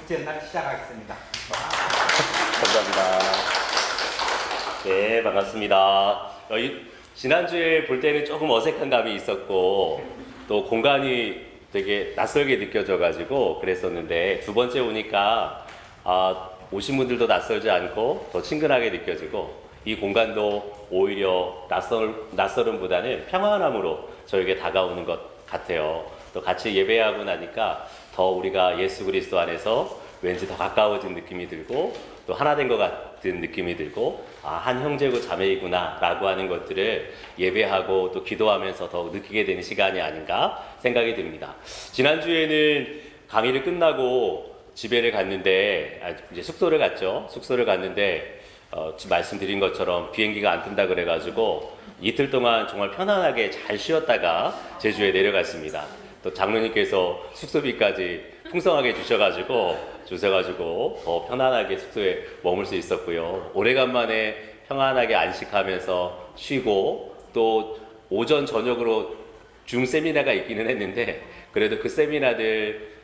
둘째 날 시작하겠습니다. 감사합니다. 네, 반갑습니다. 지난주에 볼 때는 조금 어색한 감이 있었고 또 공간이 되게 낯설게 느껴져가지고 그랬었는데 두 번째 오니까 오신 분들도 낯설지 않고 더 친근하게 느껴지고 이 공간도 오히려 낯설음보다는 평안함으로 저에게 다가오는 것 같아요. 또 같이 예배하고 나니까 더 우리가 예수 그리스도 안에서 왠지 더 가까워진 느낌이 들고 또 하나 된 것 같은 느낌이 들고 한 형제고 자매이구나 라고 하는 것들을 예배하고 또 기도하면서 더 느끼게 되는 시간이 아닌가 생각이 듭니다. 지난주에는 강의를 끝나고 집에를 갔는데 이제 숙소를 갔죠. 숙소를 갔는데 말씀드린 것처럼 비행기가 안 뜬다 그래가지고 이틀 동안 정말 편안하게 잘 쉬었다가 제주에 내려갔습니다. 또 장로님께서 숙소비까지 풍성하게 주셔가지고 더 편안하게 숙소에 머물 수 있었고요. 오래간만에 평안하게 안식하면서 쉬고 또 오전 저녁으로 중 세미나가 있기는 했는데 그래도 그 세미나들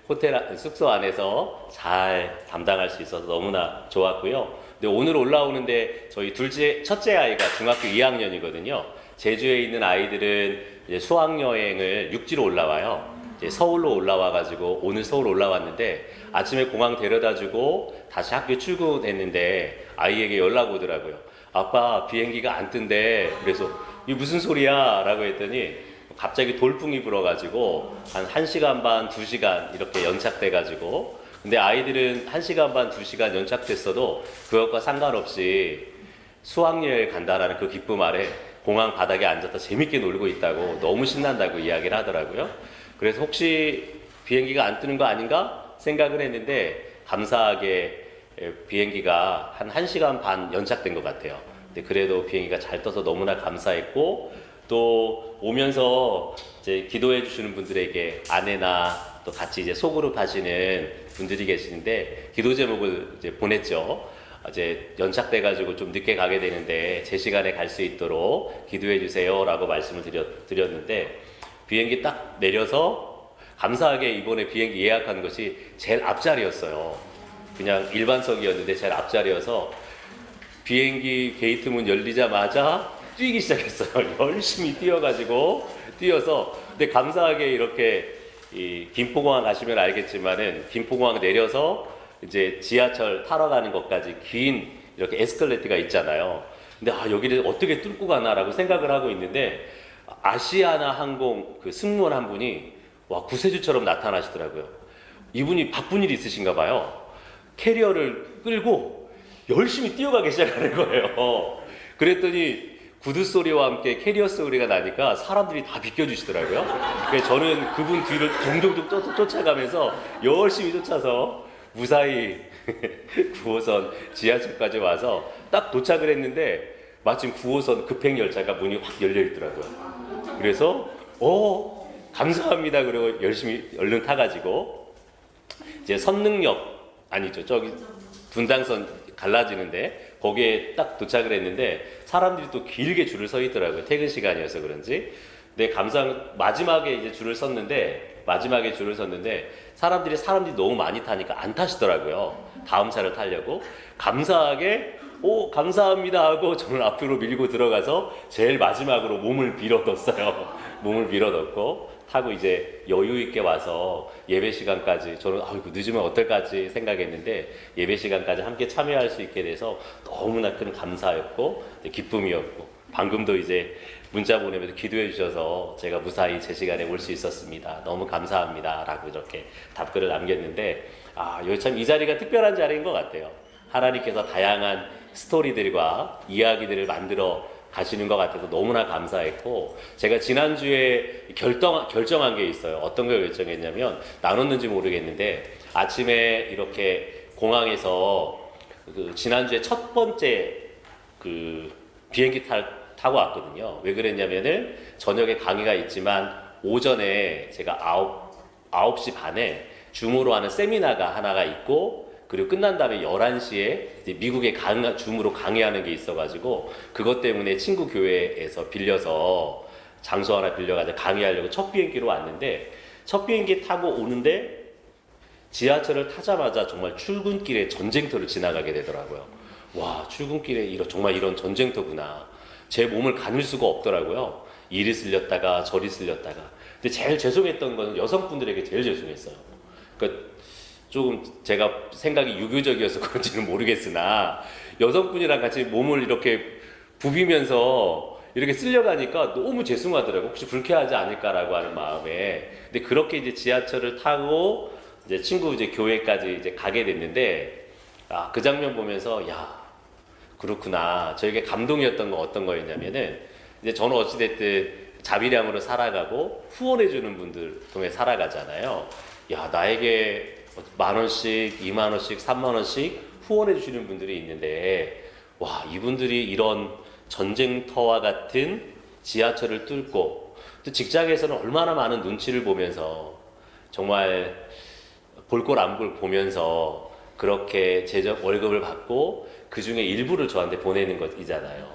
숙소 안에서 잘 담당할 수 있어서 너무나 좋았고요. 근데 오늘 올라오는데 저희 첫째 아이가 중학교 2학년이거든요. 제주에 있는 아이들은 이제 수학여행을 육지로 올라와요. 이제 서울로 올라와가지고 오늘 서울 올라왔는데 아침에 공항 데려다주고 다시 학교 출근했는데 아이에게 연락 오더라고요. 아빠 비행기가 안 뜬대. 그래서 이게 무슨 소리야? 라고 했더니 갑자기 돌풍이 불어가지고 한 1시간 반, 2시간 이렇게 연착돼가지고 근데 아이들은 1시간 반, 2시간 연착됐어도 그것과 상관없이 수학여행을 간다라는 그 기쁨 아래 공항 바닥에 앉아서 재밌게 놀고 있다고 너무 신난다고 이야기를 하더라고요. 그래서 혹시 비행기가 안 뜨는 거 아닌가 생각을 했는데 감사하게 비행기가 한 1시간 반 연착된 것 같아요. 근데 그래도 비행기가 잘 떠서 너무나 감사했고 또 오면서 이제 기도해 주시는 분들에게 아내나 또 같이 이제 소그룹 하시는 분들이 계시는데 기도 제목을 이제 보냈죠. 이제 연착돼가지고 좀 늦게 가게 되는데 제 시간에 갈 수 있도록 기도해 주세요라고 말씀을 드렸는데 비행기 딱 내려서 감사하게 이번에 비행기 예약한 것이 제일 앞자리였어요. 그냥 일반석이었는데 제일 앞자리여서 비행기 게이트 문 열리자마자 뛰기 시작했어요. 열심히 뛰어서 근데 감사하게 이렇게 이 김포공항 가시면 알겠지만은 김포공항 내려서 이제 지하철 타러 가는 것까지 긴 이렇게 에스컬레이터가 있잖아요. 근데 여기를 어떻게 뚫고 가나라고 생각을 하고 있는데 아시아나 항공 그 승무원 한 분이 구세주처럼 나타나시더라고요. 이분이 바쁜 일이 있으신가 봐요. 캐리어를 끌고 열심히 뛰어가기 시작하는 거예요. 그랬더니 구두 소리와 함께 캐리어 소리가 나니까 사람들이 다 비껴주시더라고요. 그래서 저는 그분 뒤를 동동동 쫓아가면서 열심히 쫓아서 무사히 9호선 지하철까지 와서 딱 도착을 했는데 마침 9호선 급행열차가 문이 확 열려 있더라고요. 그래서 감사합니다. 그리고 열심히 얼른 타가지고 이제 선릉역 아니죠. 저기 분당선 갈라지는데 거기에 딱 도착을 했는데 사람들이 또 길게 줄을 서 있더라고요. 퇴근 시간이어서 그런지. 근데 마지막에 이제 줄을 섰는데 사람들이 너무 많이 타니까 안 타시더라고요. 다음 차를 타려고. 감사하게 감사합니다 하고 저는 앞으로 밀고 들어가서 제일 마지막으로 몸을 빌어뒀어요. 몸을 빌어뒀고 타고 이제 여유 있게 와서 예배 시간까지 저는 늦으면 어떨까지 생각했는데 예배 시간까지 함께 참여할 수 있게 돼서 너무나 큰 감사였고 기쁨이었고 방금도 이제 문자 보내면서 기도해 주셔서 제가 무사히 제 시간에 올 수 있었습니다. 너무 감사합니다 라고 이렇게 답글을 남겼는데 여기 참 이 자리가 특별한 자리인 것 같아요. 하나님께서 다양한 스토리들과 이야기들을 만들어 가시는 것 같아서 너무나 감사했고 제가 지난주에 결정한 게 있어요. 어떤 걸 결정했냐면 나눴는지 모르겠는데 아침에 이렇게 공항에서 지난주에 첫 번째 비행기 타고 왔거든요. 왜 그랬냐면은 저녁에 강의가 있지만 오전에 제가 9시 반에 줌으로 하는 세미나가 하나가 있고 그리고 끝난 다음에 11시에 미국에 줌으로 강의하는 게 있어가지고 그것 때문에 친구 교회에서 빌려서 장소 하나 빌려가지고 강의하려고 첫 비행기로 왔는데 첫 비행기 타고 오는데 지하철을 타자마자 정말 출근길에 전쟁터를 지나가게 되더라고요. 와, 출근길에 정말 이런 전쟁터구나. 제 몸을 가눌 수가 없더라고요. 이리 쓸렸다가 저리 쓸렸다가. 근데 제일 죄송했던 건 여성분들에게 제일 죄송했어요. 그러니까 조금 제가 생각이 유교적이어서 그런지는 모르겠으나 여성분이랑 같이 몸을 이렇게 부비면서 이렇게 쓸려가니까 너무 죄송하더라고요. 혹시 불쾌하지 않을까라고 하는 마음에. 근데 그렇게 이제 지하철을 타고 이제 친구 이제 교회까지 이제 가게 됐는데, 아, 그 장면 보면서, 야, 그렇구나. 저에게 감동이었던 건 어떤 거였냐면은, 이제 저는 어찌됐든 자비량으로 살아가고 후원해주는 분들 통해 살아가잖아요. 야, 나에게 10,000원씩, 20,000원씩, 30,000원씩 후원해주시는 분들이 있는데, 와, 이분들이 이런 전쟁터와 같은 지하철을 뚫고 또 직장에서는 얼마나 많은 눈치를 보면서 정말 볼 꼴 안 볼 보면서 그렇게 월급을 받고 그 중에 일부를 저한테 보내는 것이잖아요.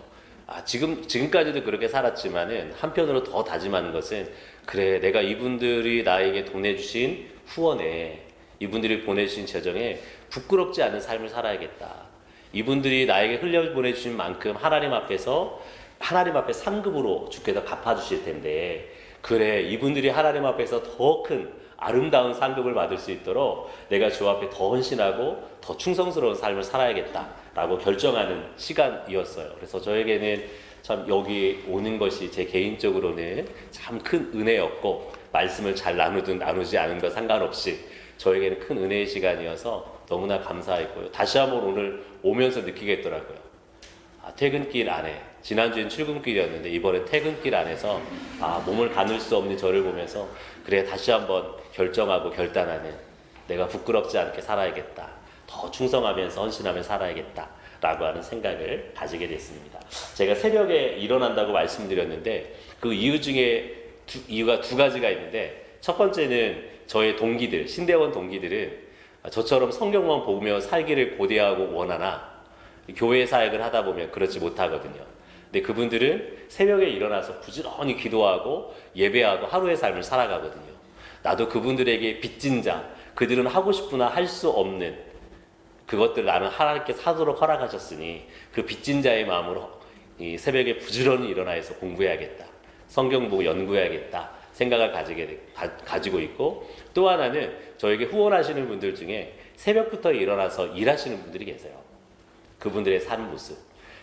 아, 지금까지도 그렇게 살았지만은 한편으로 더 다짐하는 것은, 그래, 내가 이분들이 나에게 보내주신 후원에, 이분들이 보내주신 재정에 부끄럽지 않은 삶을 살아야겠다. 이분들이 나에게 흘려보내주신 만큼 하나님 앞에 상급으로 주께서 갚아주실 텐데, 그래, 이분들이 하나님 앞에서 더 큰 아름다운 상급을 받을 수 있도록 내가 주 앞에 더 헌신하고 더 충성스러운 삶을 살아야겠다라고 결정하는 시간이었어요. 그래서 저에게는 참 여기 오는 것이 제 개인적으로는 참 큰 은혜였고, 말씀을 잘 나누지 않은 것 상관없이 저에게는 큰 은혜의 시간이어서 너무나 감사했고요. 다시 한번 오늘 오면서 느끼겠더라고요. 아, 퇴근길 안에, 지난주엔 출근길이었는데 이번엔 퇴근길 안에서, 아, 몸을 가눌 수 없는 저를 보면서, 그래, 다시 한번 결정하고 결단하는, 내가 부끄럽지 않게 살아야겠다, 더 충성하면서 헌신하며 살아야겠다 라고 하는 생각을 가지게 됐습니다. 제가 새벽에 일어난다고 말씀드렸는데 그 이유 중에 이유가 두 가지가 있는데, 첫 번째는 저의 동기들, 신대원 동기들은 저처럼 성경만 보며 살기를 고대하고 원하나 교회 사역을 하다 보면 그렇지 못하거든요. 근데 그분들은 새벽에 일어나서 부지런히 기도하고 예배하고 하루의 삶을 살아가거든요. 나도 그분들에게 빚진 자, 그들은 하고 싶으나 할 수 없는 그것들 나는 하나님께 사도록 허락하셨으니 그 빚진 자의 마음으로 이 새벽에 부지런히 일어나서 공부해야겠다, 성경 보고 연구해야겠다 생각을 가지고 있고, 또 하나는 저에게 후원하시는 분들 중에 새벽부터 일어나서 일하시는 분들이 계세요. 그분들의 사는 모습,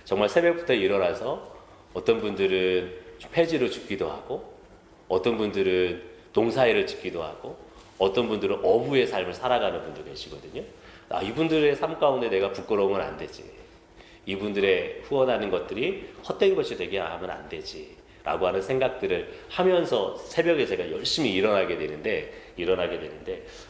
정말 새벽부터 일어나서 어떤 분들은 폐지로 죽기도 하고, 어떤 분들은 농사일을 짓기도 하고, 어떤 분들은 어부의 삶을 살아가는 분도 계시거든요. 아, 이분들의 삶 가운데 내가 부끄러우면 안 되지, 이분들의 후원하는 것들이 헛된 것이 되게 하면 안 되지 라고 하는 생각들을 하면서 새벽에 제가 열심히 일어나게 되는데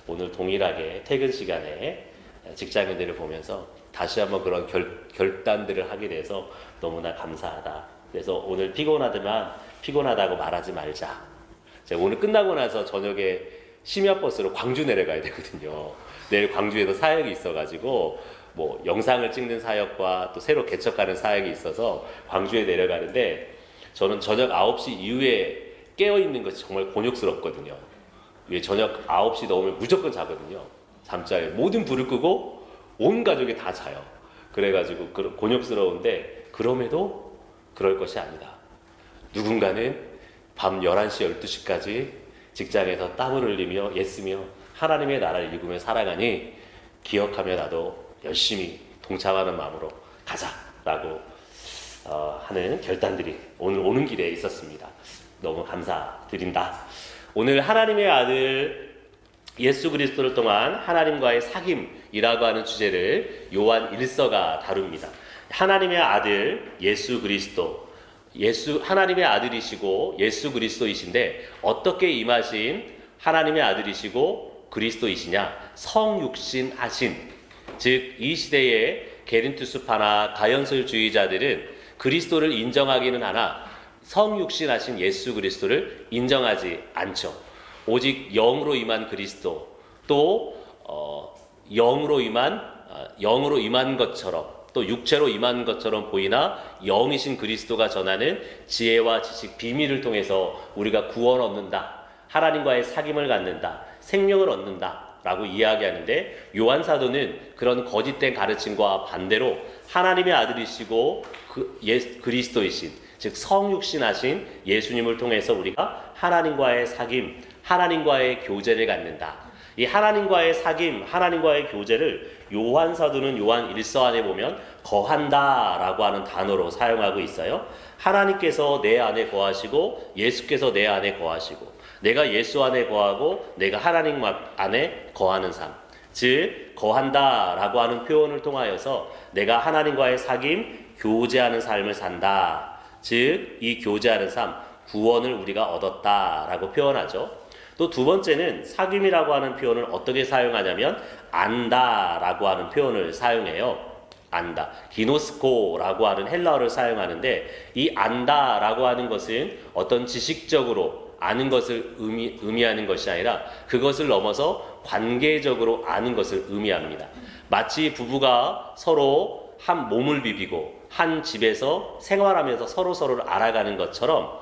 오늘 동일하게 퇴근 시간에 직장인들을 보면서 다시 한번 그런 결단들을 하게 돼서 너무나 감사하다. 그래서 오늘 피곤하다고 말하지 말자. 제가 오늘 끝나고 나서 저녁에 심야버스로 광주 내려가야 되거든요. 내일 광주에서 사역이 있어가지고 뭐 영상을 찍는 사역과 또 새로 개척하는 사역이 있어서 광주에 내려가는데, 저는 저녁 9시 이후에 깨어있는 것이 정말 곤욕스럽거든요. 왜 저녁 9시 넘으면 무조건 자거든요. 잠자리 모든 불을 끄고 온 가족이 다 자요. 그래가지고 곤욕스러운데, 그럼에도 그럴 것이 아니다. 누군가는 밤 11시, 12시까지 직장에서 땀을 흘리며 애쓰며 하나님의 나라를 일구며 살아가니 기억하며 나도 열심히 동참하는 마음으로 가자라고 하는 결단들이 오늘 오는 길에 있었습니다. 너무 감사드린다. 오늘 하나님의 아들 예수 그리스도를 통한 하나님과의 사귐이라고 하는 주제를 요한 1서가 다룹니다. 하나님의 아들 예수 그리스도, 하나님의 아들이시고 예수 그리스도이신데 어떻게 임하신 하나님의 아들이시고 그리스도이시냐? 성육신 하신, 즉 이 시대의 게린투스파나 가연설주의자들은 그리스도를 인정하기는 하나 성육신하신 예수 그리스도를 인정하지 않죠. 오직 영으로 임한 그리스도, 또 영으로 임한 것처럼, 또 육체로 임한 것처럼 보이나 영이신 그리스도가 전하는 지혜와 지식, 비밀을 통해서 우리가 구원 얻는다, 하나님과의 사귐을 갖는다, 생명을 얻는다 라고 이야기하는데, 요한 사도는 그런 거짓된 가르침과 반대로 하나님의 아들이시고 그리스도이신, 즉 성육신하신 예수님을 통해서 우리가 하나님과의 사귐, 하나님과의 교제를 갖는다. 이 하나님과의 사귐, 하나님과의 교제를 요한 사도는 요한 1서 안에 보면 거한다 라고 하는 단어로 사용하고 있어요. 하나님께서 내 안에 거하시고 예수께서 내 안에 거하시고 내가 예수 안에 거하고 내가 하나님 안에 거하는 삶, 즉 거한다 라고 하는 표현을 통하여서 내가 하나님과의 사귐, 교제하는 삶을 산다. 즉 이 교제하는 삶, 구원을 우리가 얻었다 라고 표현하죠. 또 두 번째는 사귐이라고 하는 표현을 어떻게 사용하냐면 안다 라고 하는 표현을 사용해요. 안다, 기노스코라고 하는 헬라어를 사용하는데, 이 안다 라고 하는 것은 어떤 지식적으로 아는 것을 의미하는 것이 아니라 그것을 넘어서 관계적으로 아는 것을 의미합니다. 마치 부부가 서로 한 몸을 비비고 한 집에서 생활하면서 서로서로를 알아가는 것처럼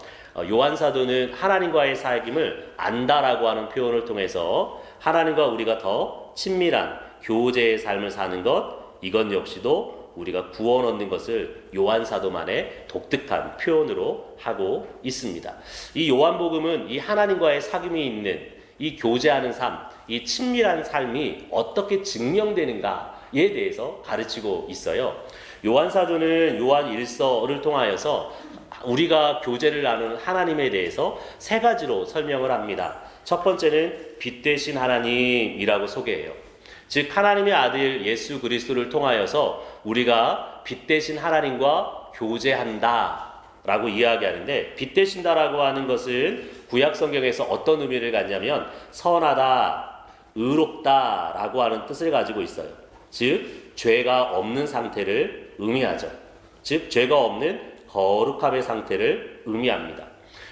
요한 사도는 하나님과의 사귐을 안다라고 하는 표현을 통해서 하나님과 우리가 더 친밀한 교제의 삶을 사는 것, 이것 역시도 우리가 구원 얻는 것을 요한 사도만의 독특한 표현으로 하고 있습니다. 이 요한복음은 이 하나님과의 사귐이 있는 이 교제하는 삶, 이 친밀한 삶이 어떻게 증명되는가에 대해서 가르치고 있어요. 요한 사도는 요한 1서를 통하여서 우리가 교제를 나누는 하나님에 대해서 세 가지로 설명을 합니다. 첫 번째는 빛 되신 하나님이라고 소개해요. 즉 하나님의 아들 예수 그리스도를 통하여서 우리가 빛 되신 하나님과 교제한다 라고 이야기하는데, 빛 되신다라고 하는 것은 구약 성경에서 어떤 의미를 갖냐면 선하다, 의롭다 라고 하는 뜻을 가지고 있어요. 즉 죄가 없는 상태를 의미하죠. 즉 죄가 없는 거룩함의 상태를 의미합니다.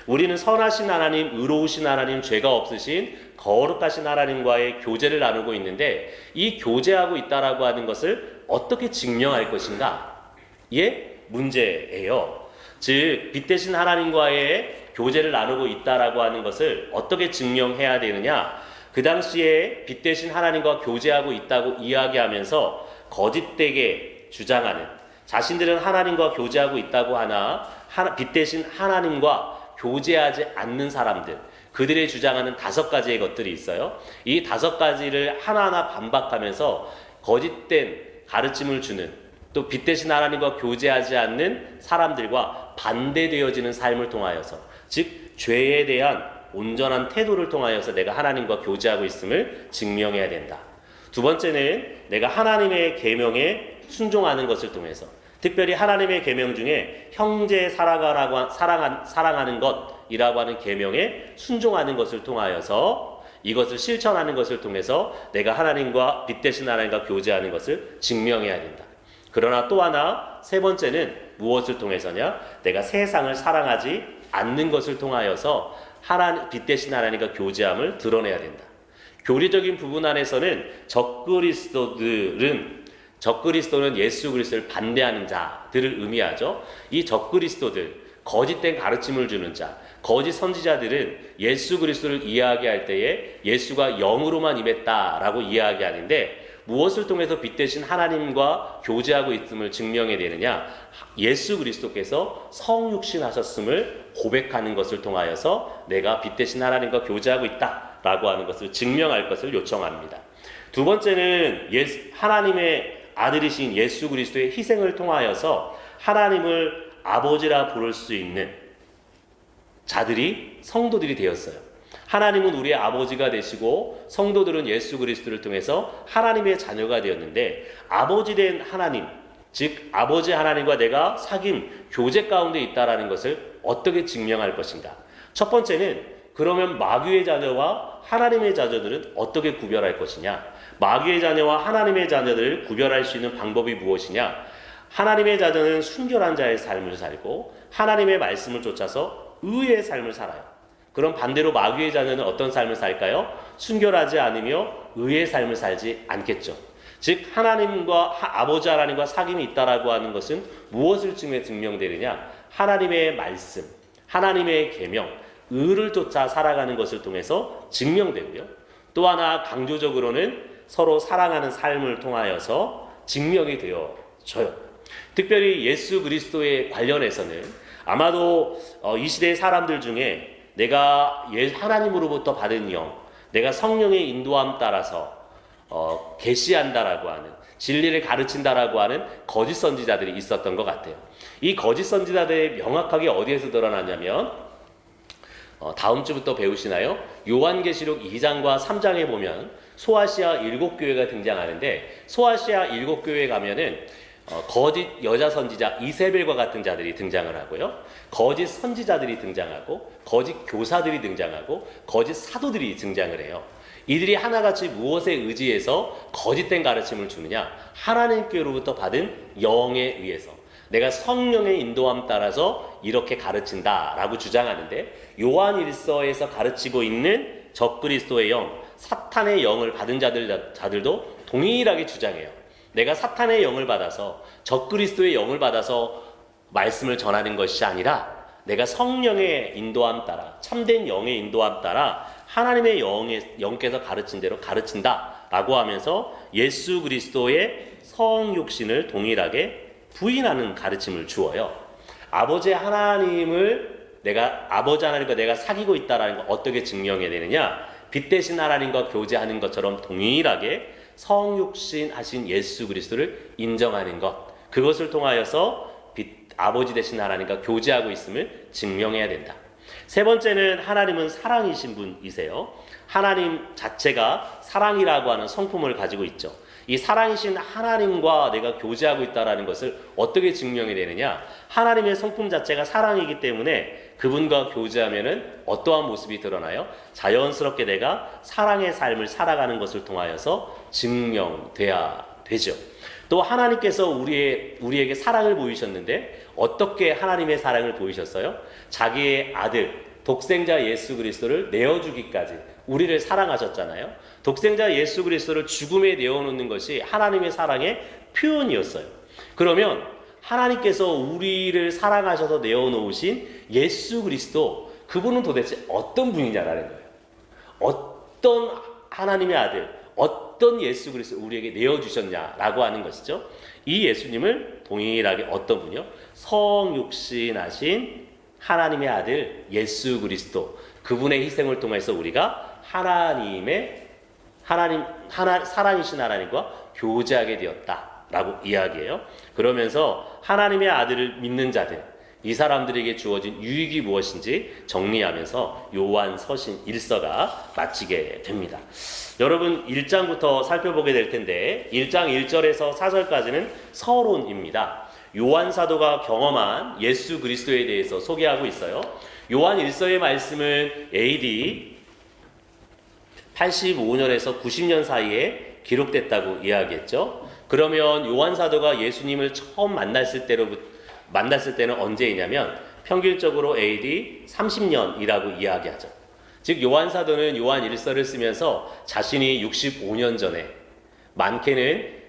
우리는 선하신 하나님, 의로우신 하나님, 죄가 없으신 거룩하신 하나님과의 교제를 나누고 있는데, 이 교제하고 있다라고 하는 것을 어떻게 증명할 것인가? 예, 문제예요. 즉 빛 되신 하나님과의 교제를 나누고 있다라고 하는 것을 어떻게 증명해야 되느냐? 그 당시에 빛 되신 하나님과 교제하고 있다고 이야기하면서 거짓되게 주장하는, 자신들은 하나님과 교제하고 있다고 하나 빛 되신 하나님과 교제하지 않는 사람들, 그들의 주장하는 5가지의 것들이 있어요. 이 5가지를 하나하나 반박하면서 거짓된 가르침을 주는, 또 빛 되신 하나님과 교제하지 않는 사람들과 반대되어지는 삶을 통하여서, 즉 죄에 대한 온전한 태도를 통하여서 내가 하나님과 교제하고 있음을 증명해야 된다. 두 번째는 내가 하나님의 계명에 순종하는 것을 통해서, 특별히 하나님의 계명 중에 형제 사랑하는 것이라고 하는 계명에 순종하는 것을 통하여서 이것을 실천하는 것을 통해서 내가 하나님과 빛 되신 하나님과 교제하는 것을 증명해야 된다. 그러나 또 하나, 세 번째는 무엇을 통해서냐? 내가 세상을 사랑하지 않는 것을 통하여서 빛 되신 하나님과 교제함을 드러내야 된다. 교리적인 부분 안에서는 적그리스도는 예수 그리스도를 반대하는 자들을 의미하죠. 이 적그리스도들, 거짓된 가르침을 주는 자, 거짓 선지자들은 예수 그리스도를 이야기할 때에 예수가 영으로만 임했다라고 이야기하는데, 무엇을 통해서 빛 되신 하나님과 교제하고 있음을 증명해야 되느냐? 예수 그리스도께서 성육신하셨음을 고백하는 것을 통하여서 내가 빛 되신 하나님과 교제하고 있다라고 하는 것을 증명할 것을 요청합니다. 두 번째는 하나님의 아들이신 예수 그리스도의 희생을 통하여서 하나님을 아버지라 부를 수 있는 자들이 성도들이 되었어요. 하나님은 우리의 아버지가 되시고 성도들은 예수 그리스도를 통해서 하나님의 자녀가 되었는데, 아버지 된 하나님, 즉 아버지 하나님과 내가 사귐, 교제 가운데 있다라는 것을 어떻게 증명할 것인가? 첫 번째는 그러면 마귀의 자녀와 하나님의 자녀들은 어떻게 구별할 것이냐? 마귀의 자녀와 하나님의 자녀들을 구별할 수 있는 방법이 무엇이냐? 하나님의 자녀는 순결한 자의 삶을 살고 하나님의 말씀을 쫓아서 의의 삶을 살아요. 그럼 반대로 마귀의 자녀는 어떤 삶을 살까요? 순결하지 않으며 의의 삶을 살지 않겠죠. 즉 아버지 하나님과 사귐이 있다라고 하는 것은 무엇을 통해 증명되느냐? 하나님의 말씀, 하나님의 계명, 의를 쫓아 살아가는 것을 통해서 증명되고요. 또 하나 강조적으로는 서로 사랑하는 삶을 통하여서 증명이 되어져요. 특별히 예수 그리스도에 관련해서는 아마도 이 시대의 사람들 중에 내가 하나님으로부터 받은 영, 내가 성령의 인도함 따라서 계시한다라고 하는, 진리를 가르친다라고 하는 거짓 선지자들이 있었던 것 같아요. 이 거짓 선지자들이 명확하게 어디에서 드러나냐면 다음 주부터 배우시나요? 요한계시록 2장과 3장에 보면 소아시아 7교회가 등장하는데, 소아시아 7교회에 가면은 거짓 여자 선지자 이세벨과 같은 자들이 등장을 하고요, 거짓 선지자들이 등장하고, 거짓 교사들이 등장하고, 거짓 사도들이 등장을 해요. 이들이 하나같이 무엇에 의지해서 거짓된 가르침을 주느냐? 하나님께로부터 받은 영에 의해서, 내가 성령의 인도함 따라서 이렇게 가르친다라고 주장하는데, 요한일서에서 가르치고 있는 적그리스도의 영, 사탄의 영을 받은 자들도 동일하게 주장해요. 내가 사탄의 영을 받아서, 적그리스도의 영을 받아서 말씀을 전하는 것이 아니라 내가 성령의 인도함 따라, 참된 영의 인도함 따라 하나님의 영께서 가르친 대로 가르친다라고 하면서 예수 그리스도의 성육신을 동일하게 부인하는 가르침을 주어요. 아버지 하나님을 아버지 하나님과 내가 사귀고 있다라는 걸 어떻게 증명해야 되느냐? 빛 대신 하나님과 교제하는 것처럼 동일하게 성육신 하신 예수 그리스도를 인정하는 것, 그것을 통하여서 아버지 되신 하나님과 교제하고 있음을 증명해야 된다. 세 번째는 하나님은 사랑이신 분이세요. 하나님 자체가 사랑이라고 하는 성품을 가지고 있죠. 이 사랑이신 하나님과 내가 교제하고 있다는 것을 어떻게 증명이 되느냐? 하나님의 성품 자체가 사랑이기 때문에 그분과 교제하면은 어떠한 모습이 드러나요? 자연스럽게 내가 사랑의 삶을 살아가는 것을 통하여서 증명돼야 되죠. 또 하나님께서 우리에게 사랑을 보이셨는데 어떻게 하나님의 사랑을 보이셨어요? 자기의 아들, 독생자 예수 그리스도를 내어주기까지 우리를 사랑하셨잖아요. 독생자 예수 그리스도를 죽음에 내어놓는 것이 하나님의 사랑의 표현이었어요. 그러면 하나님께서 우리를 사랑하셔서 내어놓으신 예수 그리스도, 그분은 도대체 어떤 분이냐라는 거예요. 어떤 하나님의 아들, 어떤 예수 그리스도 우리에게 내어주셨냐라고 하는 것이죠. 이 예수님을 동일하게 어떤 분이요? 성육신하신 하나님의 아들 예수 그리스도, 그분의 희생을 통해서 우리가 살아계신 하나님과 교제하게 되었다라고 이야기해요. 그러면서 하나님의 아들을 믿는 자들, 이 사람들에게 주어진 유익이 무엇인지 정리하면서 요한 서신 1서가 마치게 됩니다. 여러분 1장부터 살펴보게 될 텐데 1장 1절에서 4절까지는 서론입니다. 요한 사도가 경험한 예수 그리스도에 대해서 소개하고 있어요. 요한 1서의 말씀은 AD 85년에서 90년 사이에 기록됐다고 이야기했죠. 그러면 요한 사도가 예수님을 처음 만났을 때는 언제이냐면 평균적으로 AD 30년이라고 이야기하죠. 즉 요한 사도는 요한 1서를 쓰면서 자신이 65년 전에, 많게는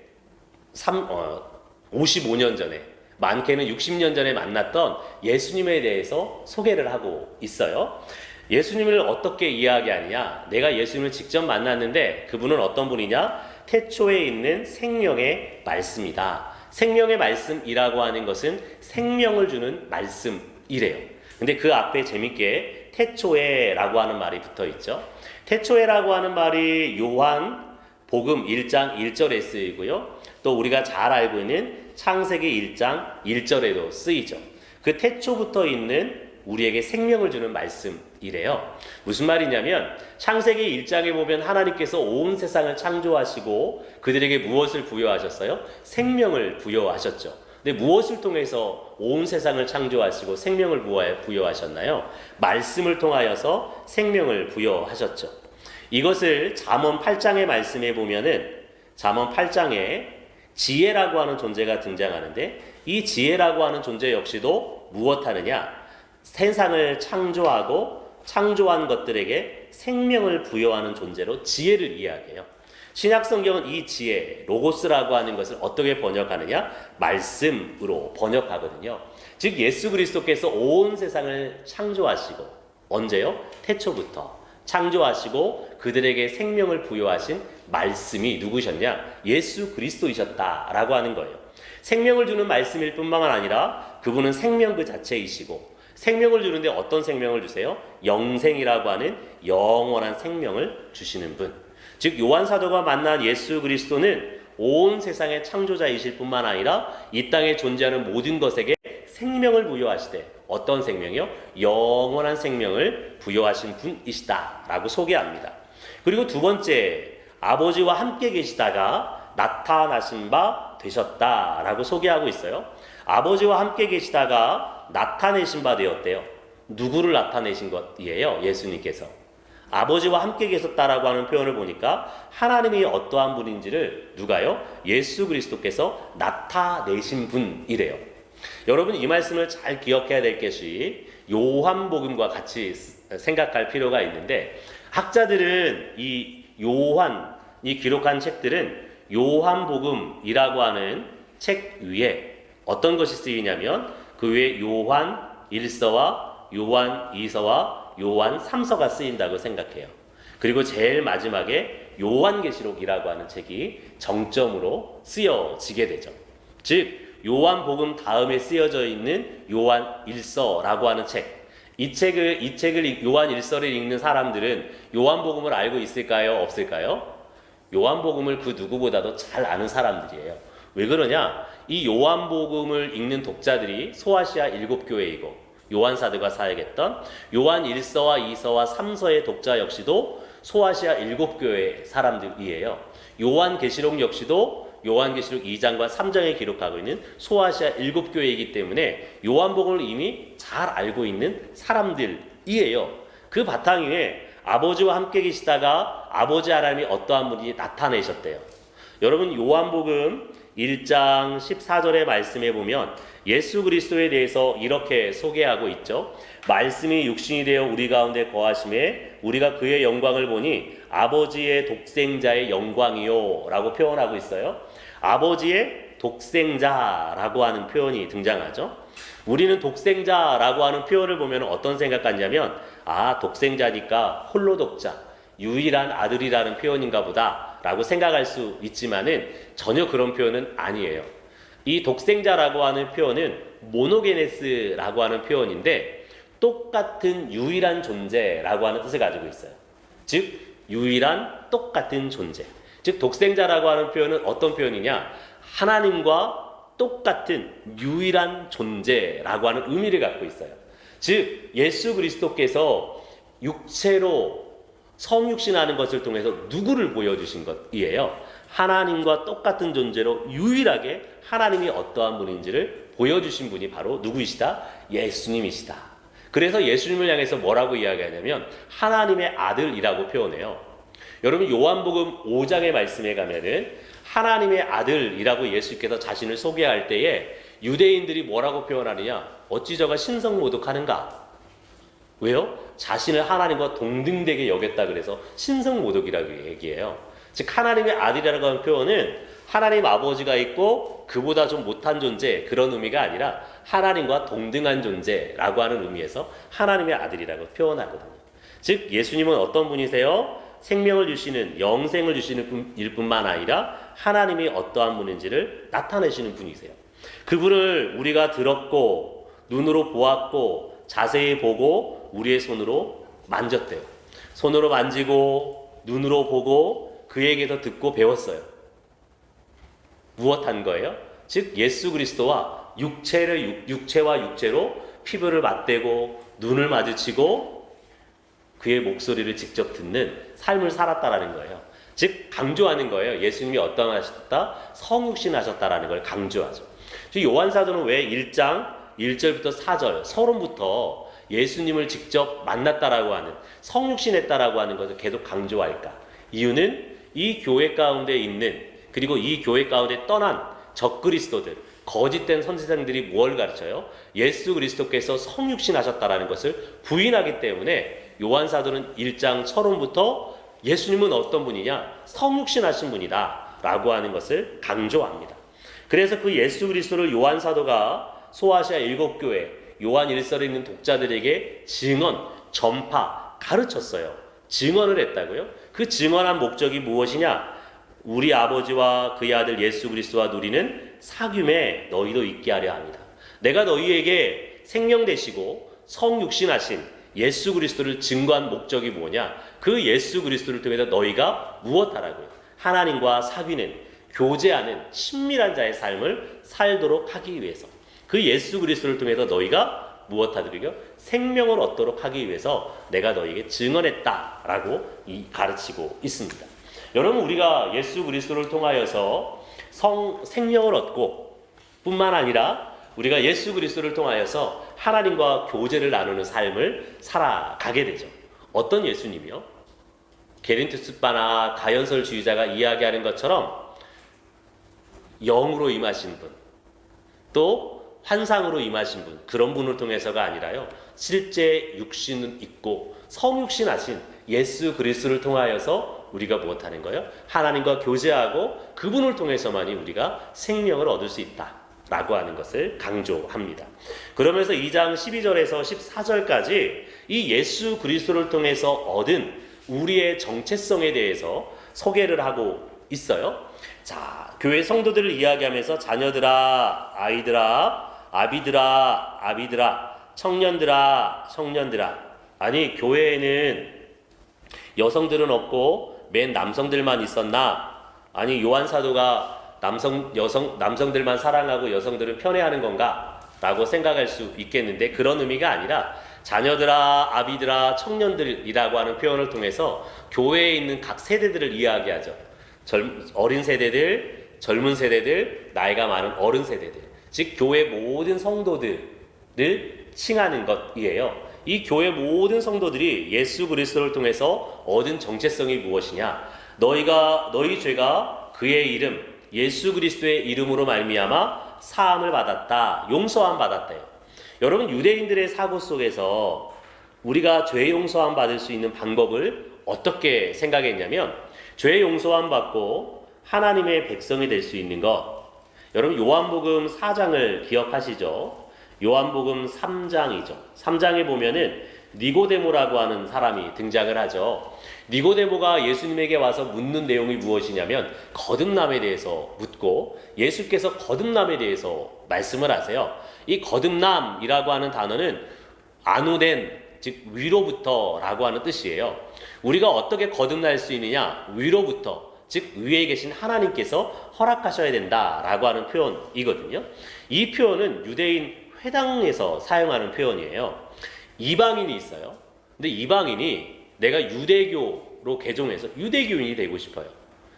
55년 전에, 많게는 60년 전에 만났던 예수님에 대해서 소개를 하고 있어요. 예수님을 어떻게 이야기하느냐? 내가 예수님을 직접 만났는데 그분은 어떤 분이냐? 태초에 있는 생명의 말씀이다. 생명의 말씀이라고 하는 것은 생명을 주는 말씀이래요. 근데 그 앞에 재밌게 태초에라고 하는 말이 붙어 있죠. 태초에라고 하는 말이 요한 복음 1장 1절에 쓰이고요. 또 우리가 잘 알고 있는 창세기 1장 1절에도 쓰이죠. 그 태초부터 있는 우리에게 생명을 주는 말씀이래요. 무슨 말이냐면 창세기 1장에 보면 하나님께서 온 세상을 창조하시고 그들에게 무엇을 부여하셨어요? 생명을 부여하셨죠. 근데 무엇을 통해서 온 세상을 창조하시고 생명을 부여하셨나요? 말씀을 통하여서 생명을 부여하셨죠. 이것을 잠언 8장의 말씀에 보면은 잠언 8장에 지혜라고 하는 존재가 등장하는데, 이 지혜라고 하는 존재 역시도 무엇하느냐? 세상을 창조하고 창조한 것들에게 생명을 부여하는 존재로 지혜를 이야기해요. 신약성경은 이 지혜, 로고스라고 하는 것을 어떻게 번역하느냐? 말씀으로 번역하거든요. 즉 예수 그리스도께서 온 세상을 창조하시고, 언제요? 태초부터 창조하시고 그들에게 생명을 부여하신 말씀이 누구셨냐? 예수 그리스도이셨다라고 하는 거예요. 생명을 주는 말씀일 뿐만 아니라 그분은 생명 그 자체이시고, 생명을 주는데 어떤 생명을 주세요? 영생이라고 하는 영원한 생명을 주시는 분. 즉 요한 사도가 만난 예수 그리스도는 온 세상의 창조자이실 뿐만 아니라 이 땅에 존재하는 모든 것에게 생명을 부여하시되, 어떤 생명이요? 영원한 생명을 부여하신 분이시다라고 소개합니다. 그리고 두 번째, 아버지와 함께 계시다가 나타나신 바 되셨다라고 소개하고 있어요. 아버지와 함께 계시다가 나타내신 바 되었대요. 누구를 나타내신 것이에요? 예수님께서. 아버지와 함께 계셨다라고 하는 표현을 보니까 하나님이 어떠한 분인지를 누가요? 예수 그리스도께서 나타내신 분이래요. 여러분, 이 말씀을 잘 기억해야 될 것이 요한복음과 같이 생각할 필요가 있는데, 학자들은 이 요한이 기록한 책들은 요한복음이라고 하는 책 위에 어떤 것이 쓰이냐면 그 위에 요한 1서와 요한 2서와 요한 3서가 쓰인다고 생각해요. 그리고 제일 마지막에 요한계시록이라고 하는 책이 정점으로 쓰여지게 되죠. 즉 요한복음 다음에 쓰여져 있는 요한 1서라고 하는 책, 이 책을 요한 1서를 읽는 사람들은 요한복음을 알고 있을까요? 없을까요? 요한복음을 그 누구보다도 잘 아는 사람들이에요. 왜 그러냐? 이 요한복음을 읽는 독자들이 소아시아 7교회이고 요한 사도가 사역했던 요한 1서와 2서와 3서의 독자 역시도 소아시아 7교회 사람들이에요. 요한계시록 역시도 요한계시록 2장과 3장에 기록하고 있는 소아시아 7교회이기 때문에 요한복음을 이미 잘 알고 있는 사람들이에요. 그 바탕 위에 아버지와 함께 계시다가 아버지 하나님이 어떠한 분이 나타내셨대요. 여러분, 요한복음 1장 14절의 말씀에 보면 예수 그리스도에 대해서 이렇게 소개하고 있죠. 말씀이 육신이 되어 우리 가운데 거하심에 우리가 그의 영광을 보니 아버지의 독생자의 영광이요 라고 표현하고 있어요. 아버지의 독생자라고 하는 표현이 등장하죠. 우리는 독생자라고 하는 표현을 보면 어떤 생각하냐면, 독생자니까 홀로 독자, 유일한 아들이라는 표현인가 보다 라고 생각할 수 있지만은 전혀 그런 표현은 아니에요. 이 독생자라고 하는 표현은 모노게네스라고 하는 표현인데 똑같은 유일한 존재라고 하는 뜻을 가지고 있어요. 즉 유일한 똑같은 존재. 즉 독생자라고 하는 표현은 어떤 표현이냐? 하나님과 똑같은 유일한 존재라고 하는 의미를 갖고 있어요. 즉 예수 그리스도께서 육체로 성육신하는 것을 통해서 누구를 보여주신 것이에요? 하나님과 똑같은 존재로 유일하게 하나님이 어떠한 분인지를 보여주신 분이 바로 누구이시다? 예수님이시다. 그래서 예수님을 향해서 뭐라고 이야기하냐면 하나님의 아들이라고 표현해요. 여러분, 요한복음 5장의 말씀에 가면은 하나님의 아들이라고 예수께서 자신을 소개할 때에 유대인들이 뭐라고 표현하느냐? 어찌 저가 신성모독하는가? 왜요? 자신을 하나님과 동등되게 여겼다 그래서 신성모독이라고 얘기해요. 즉 하나님의 아들이라고 하는 표현은 하나님 아버지가 있고 그보다 좀 못한 존재, 그런 의미가 아니라 하나님과 동등한 존재라고 하는 의미에서 하나님의 아들이라고 표현하거든요. 즉 예수님은 어떤 분이세요? 생명을 주시는, 영생을 주시는 분일 뿐만 아니라 하나님이 어떠한 분인지를 나타내시는 분이세요. 그분을 우리가 들었고 눈으로 보았고 자세히 보고 우리의 손으로 만졌대요. 손으로 만지고 눈으로 보고 그에게서 듣고 배웠어요. 무엇한 거예요? 즉 예수 그리스도와 육체와 육체로 피부를 맞대고 눈을 마주치고 그의 목소리를 직접 듣는 삶을 살았다라는 거예요. 즉 강조하는 거예요. 예수님이 어떤 하셨다? 성육신 하셨다라는 걸 강조하죠. 요한사도는 왜 1장 1절부터 4절 서론부터 예수님을 직접 만났다라고 하는, 성육신했다라고 하는 것을 계속 강조할까? 이유는 이 교회 가운데 있는, 그리고 이 교회 가운데 떠난 적그리스도들, 거짓된 선지자들이 뭘 가르쳐요? 예수 그리스도께서 성육신하셨다라는 것을 부인하기 때문에 요한사도는 1장 서론부터 예수님은 어떤 분이냐? 성육신하신 분이다 라고 하는 것을 강조합니다. 그래서 그 예수 그리스도를 요한사도가 소아시아 7교회 요한 1서를 읽는 독자들에게 증언, 전파, 가르쳤어요. 증언을 했다고요? 그 증언한 목적이 무엇이냐? 우리 아버지와 그의 아들 예수 그리스도와 누리는 사귐에 너희도 있게 하려 합니다. 내가 너희에게 생명 되시고 성육신하신 예수 그리스도를 증거한 목적이 뭐냐? 그 예수 그리스도를 통해서 너희가 무엇하라고요? 하나님과 사귀는, 교제하는 친밀한 자의 삶을 살도록 하기 위해서, 그 예수 그리스도를 통해서 너희가 무엇하도록요? 생명을 얻도록 하기 위해서 내가 너희에게 증언했다라고 가르치고 있습니다. 여러분, 우리가 예수 그리스도를 통하여서 생명을 얻고 뿐만 아니라 우리가 예수 그리스도를 통하여서 하나님과 교제를 나누는 삶을 살아가게 되죠. 어떤 예수님이요? 게린투스파나 가연설주의자가 이야기하는 것처럼 영으로 임하신 분, 또 환상으로 임하신 분, 그런 분을 통해서가 아니라요, 실제 육신은 있고 성육신하신 예수 그리스도를 통하여서 우리가 무엇하는 거예요? 하나님과 교제하고 그분을 통해서만이 우리가 생명을 얻을 수 있다 라고 하는 것을 강조합니다. 그러면서 2장 12절에서 14절까지 이 예수 그리스도를 통해서 얻은 우리의 정체성에 대해서 소개를 하고 있어요. 자, 교회 성도들을 이야기하면서 자녀들아, 아이들아, 아비들아, 청년들아, 청년들아. 아니, 교회에는 여성들은 없고 맨 남성들만 있었나? 아니, 요한 사도가 남성들만 사랑하고 여성들을 편애하는 건가? 라고 생각할 수 있겠는데, 그런 의미가 아니라 자녀들아, 아비들아, 청년들이라고 하는 표현을 통해서 교회에 있는 각 세대들을 이야기하죠. 어린 세대들, 젊은 세대들, 나이가 많은 어른 세대들, 즉 교회 모든 성도들을 칭하는 것이에요. 이 교회 모든 성도들이 예수 그리스도를 통해서 얻은 정체성이 무엇이냐? 너희 죄가 그의 이름, 예수 그리스도의 이름으로 말미암아 사함을 받았다, 용서함 받았대요. 여러분, 유대인들의 사고 속에서 우리가 죄 용서함 받을 수 있는 방법을 어떻게 생각했냐면, 죄 용서함 받고 하나님의 백성이 될 수 있는 것, 여러분 요한복음 4장을 기억하시죠? 요한복음 3장이죠. 3장에 보면은 니고데모라고 하는 사람이 등장을 하죠. 니고데모가 예수님에게 와서 묻는 내용이 무엇이냐면 거듭남에 대해서 묻고, 예수께서 거듭남에 대해서 말씀을 하세요. 이 거듭남이라고 하는 단어는 안우된, 즉 위로부터 라고 하는 뜻이에요. 우리가 어떻게 거듭날 수 있느냐? 위로부터, 즉 위에 계신 하나님께서 허락하셔야 된다라고 하는 표현이거든요. 이 표현은 유대인 회당에서 사용하는 표현이에요. 이방인이 있어요. 근데 이방인이 내가 유대교로 개종해서 유대교인이 되고 싶어요.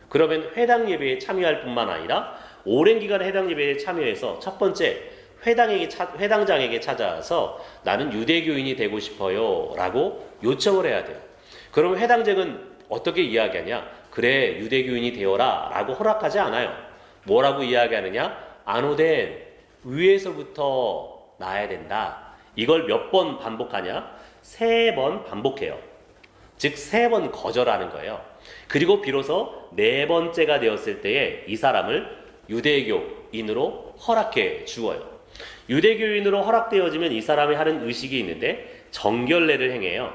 그러면 회당 예배에 참여할 뿐만 아니라 오랜 기간 회당 예배에 참여해서 첫 번째 회당장에게 찾아와서 나는 유대교인이 되고 싶어요 라고 요청을 해야 돼요. 그러면 회당장은 어떻게 이야기하냐? 그래, 유대교인이 되어라 라고 허락하지 않아요. 뭐라고 이야기하느냐? 안오된 위에서부터 나야 된다. 이걸 몇 번 반복하냐? 3번 반복해요. 즉 3번 거절하는 거예요. 그리고 비로소 4번째가 되었을 때에 이 사람을 유대교인으로 허락해 주어요. 유대교인으로 허락되어지면 이 사람이 하는 의식이 있는데 정결례를 행해요.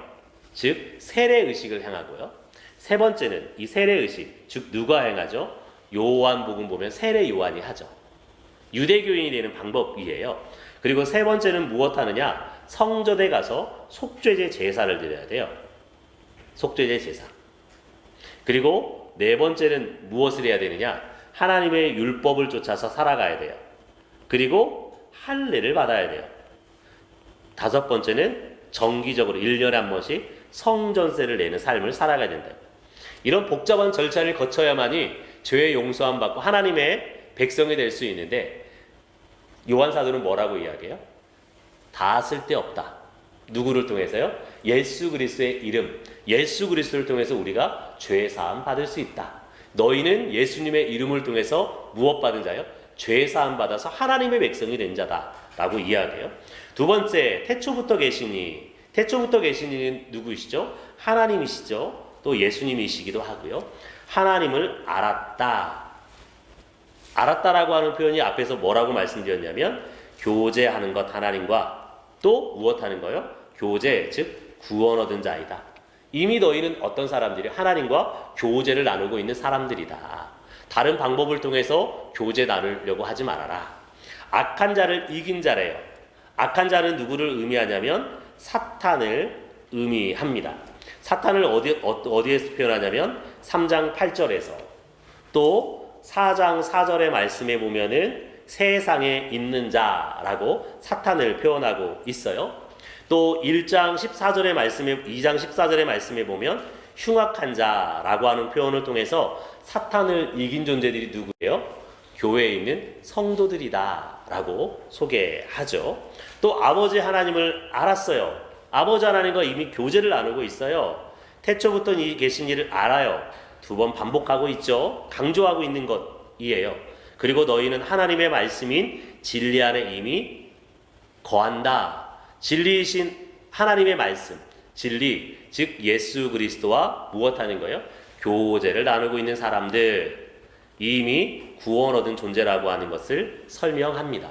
즉 세례 의식을 행하고요. 3번째는 이 세례 의식, 즉 누가 행하죠? 요한복음 보면 세례 요한이 하죠. 유대교인이 되는 방법이에요. 그리고 3번째는 무엇 하느냐? 성전에 가서 속죄제 제사를 드려야 돼요. 속죄제 제사. 그리고 4번째는 무엇을 해야 되느냐? 하나님의 율법을 쫓아서 살아가야 돼요. 그리고 할례를 받아야 돼요. 5번째는 정기적으로 1년에 한 번씩 성전세를 내는 삶을 살아가야 된다. 이런 복잡한 절차를 거쳐야만이 죄의 용서함 받고 하나님의 백성이 될 수 있는데, 요한 사도는 뭐라고 이야기해요? 다 쓸데없다. 누구를 통해서요? 예수 그리스도의 이름, 예수 그리스도를 통해서 우리가 죄 사함 받을 수 있다. 너희는 예수님의 이름을 통해서 무엇 받은 자요? 죄 사함 받아서 하나님의 백성이 된 자다 라고 이야기해요. 2번째, 태초부터 계시니. 태초부터 계시니는 누구이시죠? 하나님이시죠. 또 예수님이시기도 하고요. 하나님을 알았다. 알았다라고 하는 표현이 앞에서 뭐라고 말씀드렸냐면 교제하는 것, 하나님과 또 무엇하는 거요? 교제, 즉 구원 얻은 자이다. 이미 너희는 어떤 사람들이 하나님과 교제를 나누고 있는 사람들이다. 다른 방법을 통해서 교제 나누려고 하지 말아라. 악한 자를 이긴 자래요. 악한 자는 누구를 의미하냐면 사탄을 의미합니다. 사탄을 어디에서 표현하냐면 3장 8절에서 또 4장 4절의 말씀에 보면은 세상에 있는 자라고 사탄을 표현하고 있어요. 또 1장 14절의 말씀에 2장 14절의 말씀에 보면 흉악한 자라고 하는 표현을 통해서 사탄을 이긴 존재들이 누구예요? 교회에 있는 성도들이다 라고 소개하죠. 또 아버지 하나님을 알았어요. 아버지 하나님과 이미 교제를 나누고 있어요. 태초부터 이 계신 이를 알아요. 2번 반복하고 있죠. 강조하고 있는 것이에요. 그리고 너희는 하나님의 말씀인 진리 안에 이미 거한다. 진리이신 하나님의 말씀, 진리, 즉 예수 그리스도와 무엇하는 거예요? 교제를 나누고 있는 사람들, 이미 구원 얻은 존재라고 하는 것을 설명합니다.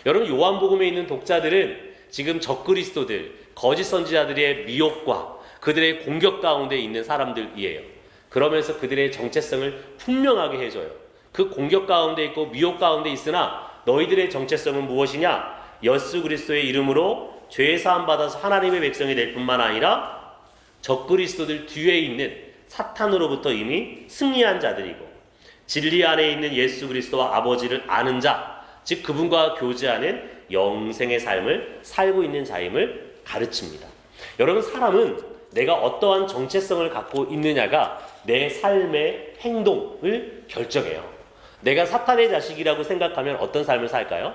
여러분, 요한복음에 있는 독자들은 지금 적그리스도들, 거짓 선지자들의 미혹과 그들의 공격 가운데 있는 사람들이에요. 그러면서 그들의 정체성을 분명하게 해줘요. 그 공격 가운데 있고 미혹 가운데 있으나 너희들의 정체성은 무엇이냐? 예수 그리스도의 이름으로 죄 사함 받아서 하나님의 백성이 될 뿐만 아니라 적그리스도들 뒤에 있는 사탄으로부터 이미 승리한 자들이고 진리 안에 있는 예수 그리스도와 아버지를 아는 자, 즉 그분과 교제하는 영생의 삶을 살고 있는 자임을 가르칩니다. 여러분, 사람은 내가 어떠한 정체성을 갖고 있느냐가 내 삶의 행동을 결정해요. 내가 사탄의 자식이라고 생각하면 어떤 삶을 살까요?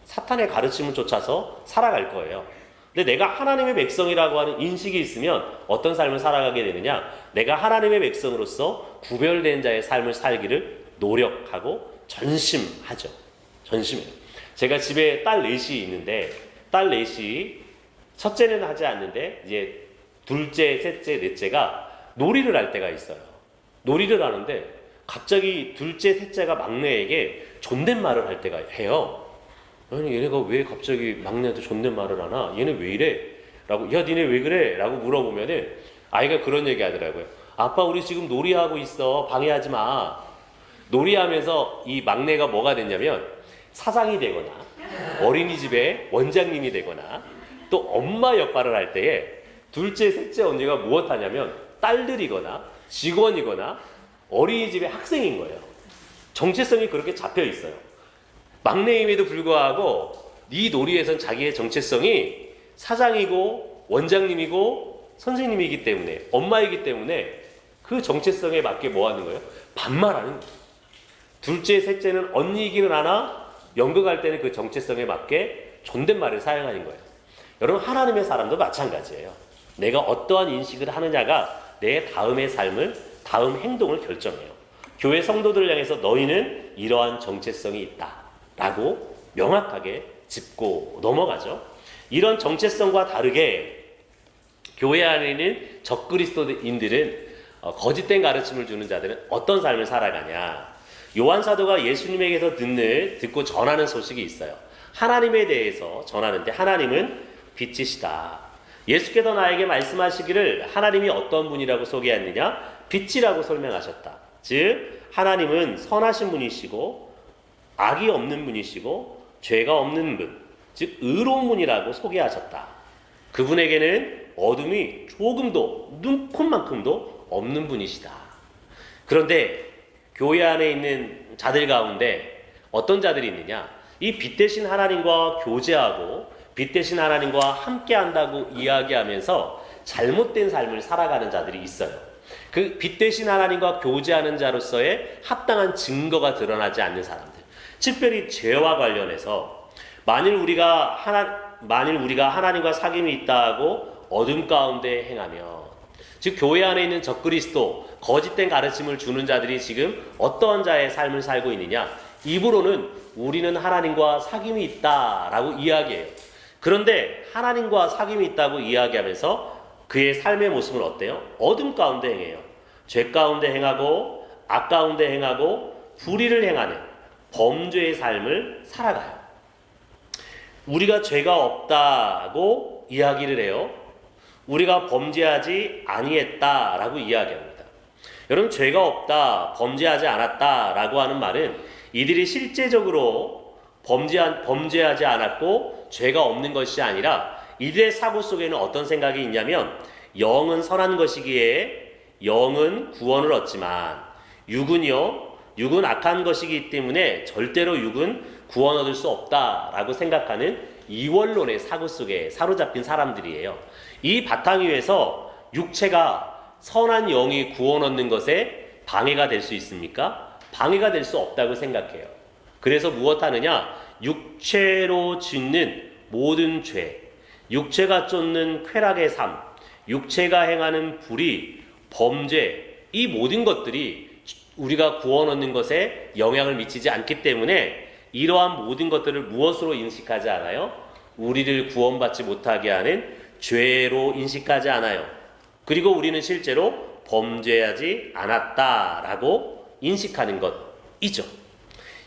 사탄의 가르침을 쫓아서 살아갈 거예요. 근데 내가 하나님의 백성이라고 하는 인식이 있으면 어떤 삶을 살아가게 되느냐? 내가 하나님의 백성으로서 구별된 자의 삶을 살기를 노력하고 전심하죠. 전심해요. 제가 집에 딸 넷이 있는데 딸 넷이 첫째는 하지 않는데 이제 둘째, 셋째, 넷째가 놀이를 할 때가 있어요. 놀이를 하는데 갑자기 둘째, 셋째가 막내에게 존댓말을 할 때가 해요. 아니, 얘네가 왜 갑자기 막내한테 존댓말을 하나? 얘네 왜 이래? 라고, 야, 니네 왜 그래? 라고 물어보면은 아이가 그런 얘기 하더라고요. 아빠, 우리 지금 놀이하고 있어. 방해하지 마. 놀이하면서 이 막내가 뭐가 됐냐면 사장이 되거나 어린이집의 원장님이 되거나 또 엄마 역할을 할 때에 둘째, 셋째 언니가 무엇하냐면 딸들이거나 직원이거나 어린이집의 학생인 거예요. 정체성이 그렇게 잡혀 있어요. 막내임에도 불구하고 이 놀이에선 자기의 정체성이 사장이고 원장님이고 선생님이기 때문에 엄마이기 때문에 그 정체성에 맞게 뭐 하는 거예요? 반말하는 거예요. 둘째, 셋째는 언니이기는 하나 연극할 때는 그 정체성에 맞게 존댓말을 사용하는 거예요. 여러분, 하나님의 사람도 마찬가지예요. 내가 어떠한 인식을 하느냐가 내 다음의 삶을, 다음 행동을 결정해요. 교회 성도들을 향해서 너희는 이러한 정체성이 있다 라고 명확하게 짚고 넘어가죠. 이런 정체성과 다르게 교회 안에 있는 적그리스도인들은 거짓된 가르침을 주는 자들은 어떤 삶을 살아가냐? 요한 사도가 예수님에게서 듣고 전하는 소식이 있어요. 하나님에 대해서 전하는데 하나님은 빛이시다. 예수께서 나에게 말씀하시기를 하나님이 어떤 분이라고 소개했느냐? 빛이라고 설명하셨다. 즉 하나님은 선하신 분이시고 악이 없는 분이시고 죄가 없는 분, 즉 의로운 분이라고 소개하셨다. 그분에게는 어둠이 조금도 눈콧만큼도 없는 분이시다. 그런데 교회 안에 있는 자들 가운데 어떤 자들이 있느냐? 이 빛 대신 하나님과 교제하고 빛 대신 하나님과 함께 한다고 이야기하면서 잘못된 삶을 살아가는 자들이 있어요. 그 빛 대신 하나님과 교제하는 자로서의 합당한 증거가 드러나지 않는 사람들, 특별히 죄와 관련해서 만일 우리가 하나님과 사귐이 있다고 어둠 가운데 행하며, 즉 교회 안에 있는 적그리스도, 거짓된 가르침을 주는 자들이 지금 어떠한 자의 삶을 살고 있느냐? 입으로는 우리는 하나님과 사귐이 있다라고 이야기해요. 그런데 하나님과 사귐이 있다고 이야기하면서 그의 삶의 모습은 어때요? 어둠 가운데 행해요. 죄 가운데 행하고 악 가운데 행하고 불의를 행하는 범죄의 삶을 살아가요. 우리가 죄가 없다고 이야기를 해요. 우리가 범죄하지 아니했다라고 이야기합니다. 여러분, 죄가 없다, 범죄하지 않았다라고 하는 말은 이들이 실제적으로 범죄하지 않았고 죄가 없는 것이 아니라 이들의 사고 속에는 어떤 생각이 있냐면, 영은 선한 것이기에 영은 구원을 얻지만 육은 악한 것이기 때문에 절대로 육은 구원 얻을 수 없다라고 생각하는 이원론의 사고 속에 사로잡힌 사람들이에요. 이 바탕 위에서 육체가 선한 영이 구원 얻는 것에 방해가 될 수 있습니까? 방해가 될 수 없다고 생각해요. 그래서 무엇하느냐? 육체로 짓는 모든 죄, 육체가 쫓는 쾌락의 삶, 육체가 행하는 불의, 범죄, 이 모든 것들이 우리가 구원 얻는 것에 영향을 미치지 않기 때문에 이러한 모든 것들을 무엇으로 인식하지 않아요? 우리를 구원받지 못하게 하는 죄로 인식하지 않아요. 그리고 우리는 실제로 범죄하지 않았다라고 인식하는 것이죠.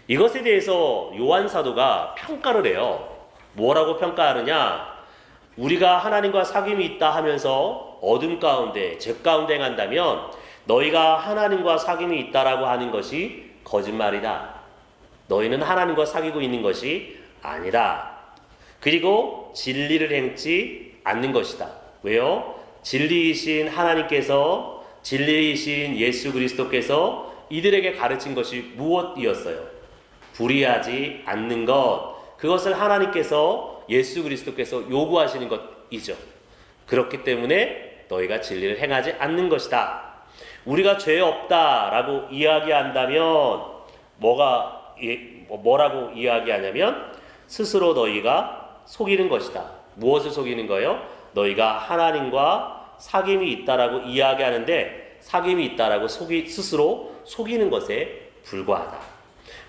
이것에 대해서 요한 사도가 평가를 해요. 뭐라고 평가하느냐? 우리가 하나님과 사귐이 있다 하면서 어둠 가운데, 죄 가운데 행한다면 너희가 하나님과 사귐이 있다라고 하는 것이 거짓말이다. 너희는 하나님과 사귀고 있는 것이 아니다. 그리고 진리를 행치 않는 것이다. 왜요? 진리이신 하나님께서, 진리이신 예수 그리스도께서 이들에게 가르친 것이 무엇이었어요? 불의하지 않는 것. 그것을 하나님께서, 예수 그리스도께서 요구하시는 것이죠. 그렇기 때문에 너희가 진리를 행하지 않는 것이다. 우리가 죄 없다라고 이야기한다면 뭐라고 이야기하냐면 스스로 너희가 속이는 것이다. 무엇을 속이는 거예요? 너희가 하나님과 사귐이 있다라고 이야기하는데 사귐이 있다라고 스스로 속이는 것에 불과하다.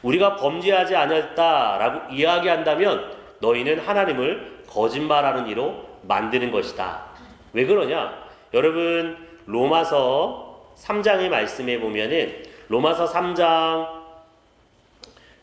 우리가 범죄하지 않았다라고 이야기한다면 너희는 하나님을 거짓말하는 이로 만드는 것이다. 왜 그러냐? 여러분, 로마서 3장의 말씀에 보면은 로마서 3장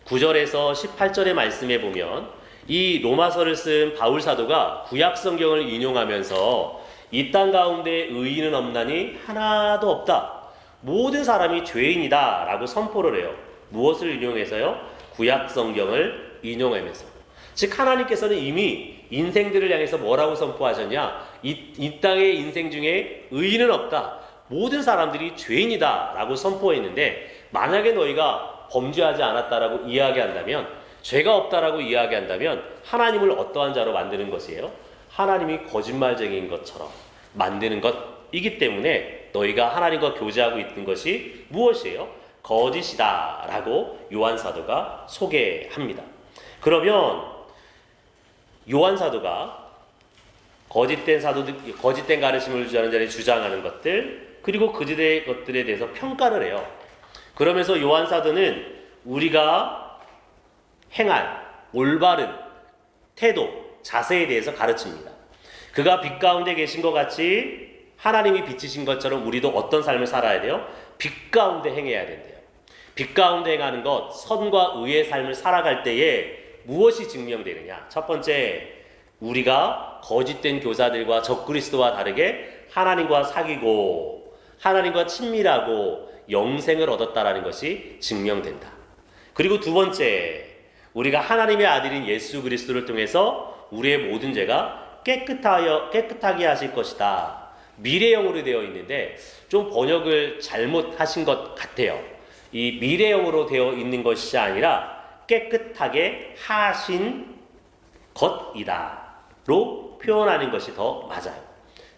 9절에서 18절의 말씀에 보면 이 로마서를 쓴 바울 사도가 구약 성경을 인용하면서 이 땅 가운데 의인은 없나니 하나도 없다. 모든 사람이 죄인이다 라고 선포를 해요. 무엇을 인용해서요? 구약 성경을 인용하면서. 즉 하나님께서는 이미 인생들을 향해서 뭐라고 선포하셨냐? 이 땅의 인생 중에 의인은 없다. 모든 사람들이 죄인이다 라고 선포했는데, 만약에 너희가 범죄하지 않았다라고 이야기한다면, 죄가 없다라고 이야기한다면 하나님을 어떠한 자로 만드는 것이에요? 하나님이 거짓말쟁이인 것처럼 만드는 것이기 때문에 너희가 하나님과 교제하고 있는 것이 무엇이에요? 거짓이다 라고 요한 사도가 소개합니다. 그러면 요한 사도가 거짓된 가르침을 주자는 자를 주장하는 것들, 그리고 그들의 것들에 대해서 평가를 해요. 그러면서 요한 사도는 우리가 행할 올바른 태도, 자세에 대해서 가르칩니다. 그가 빛 가운데 계신 것 같이 하나님이 빛이신 것처럼 우리도 어떤 삶을 살아야 돼요? 빛 가운데 행해야 된대요. 빛 가운데 행하는 것, 선과 의의 삶을 살아갈 때에 무엇이 증명되느냐? 첫 번째, 우리가 거짓된 교사들과 적그리스도와 다르게 하나님과 사귀고 하나님과 친밀하고 영생을 얻었다라는 것이 증명된다. 그리고 두 번째, 우리가 하나님의 아들인 예수 그리스도를 통해서 우리의 모든 죄가 깨끗하게 하실 것이다. 미래형으로 되어 있는데 좀 번역을 잘못하신 것 같아요. 이 미래형으로 되어 있는 것이 아니라 깨끗하게 하신 것이다로 표현하는 것이 더 맞아요.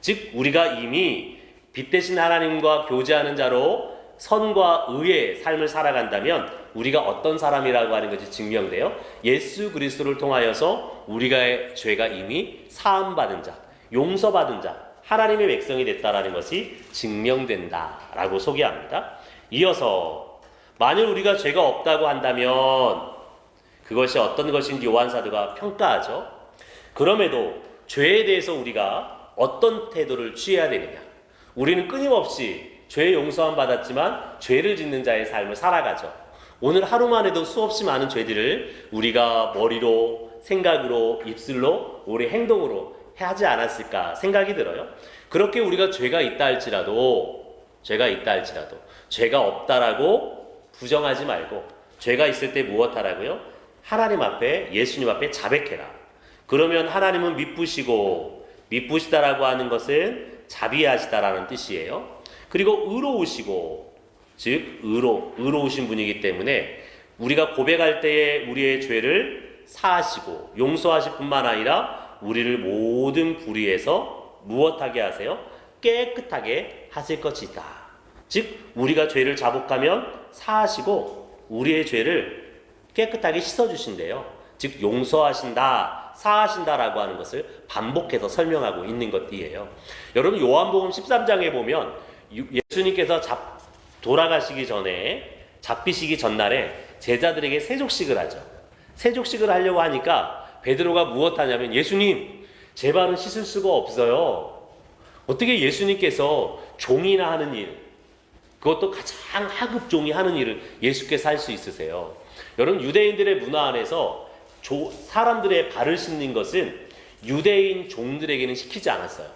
즉 우리가 이미 빛 대신 하나님과 교제하는 자로 선과 의의 삶을 살아간다면 우리가 어떤 사람이라고 하는 것이 증명돼요. 예수 그리스도를 통하여서 우리가 죄가 이미 사함받은 자, 용서받은 자, 하나님의 백성이 됐다라는 것이 증명된다라고 소개합니다. 이어서 만일 우리가 죄가 없다고 한다면 그것이 어떤 것인지 요한 사도가 평가하죠. 그럼에도 죄에 대해서 우리가 어떤 태도를 취해야 되느냐? 우리는 끊임없이 죄 용서함 받았지만 죄를 짓는 자의 삶을 살아가죠. 오늘 하루만 해도 수없이 많은 죄들을 우리가 머리로, 생각으로, 입술로, 우리 행동으로 하지 않았을까 생각이 들어요. 그렇게 우리가 죄가 있다 할지라도 죄가 없다라고 부정하지 말고 죄가 있을 때 무엇 하라고요? 하나님 앞에 예수님 앞에 자백해라. 그러면 하나님은 미쁘시다라고 하는 것은 자비하시다라는 뜻이에요. 그리고 의로우시고 즉 의로우신 분이기 때문에 우리가 고백할 때에 우리의 죄를 사하시고 용서하실 뿐만 아니라 우리를 모든 불의에서 무엇하게 하세요? 깨끗하게 하실 것이다. 즉 우리가 죄를 자복하면 사하시고 우리의 죄를 깨끗하게 씻어주신대요. 즉 용서하신다, 사하신다라고 하는 것을 반복해서 설명하고 있는 것이에요. 여러분 요한복음 13장에 보면 예수님께서 돌아가시기 전에 잡히시기 전날에 제자들에게 세족식을 하죠. 세족식을 하려고 하니까 베드로가 무엇 하냐면 예수님 제 발은 씻을 수가 없어요. 어떻게 예수님께서 종이나 하는 일, 그것도 가장 하급 종이 하는 일을 예수께서 할 수 있으세요? 여러분 유대인들의 문화 안에서 사람들의 발을 씻는 것은 유대인 종들에게는 시키지 않았어요.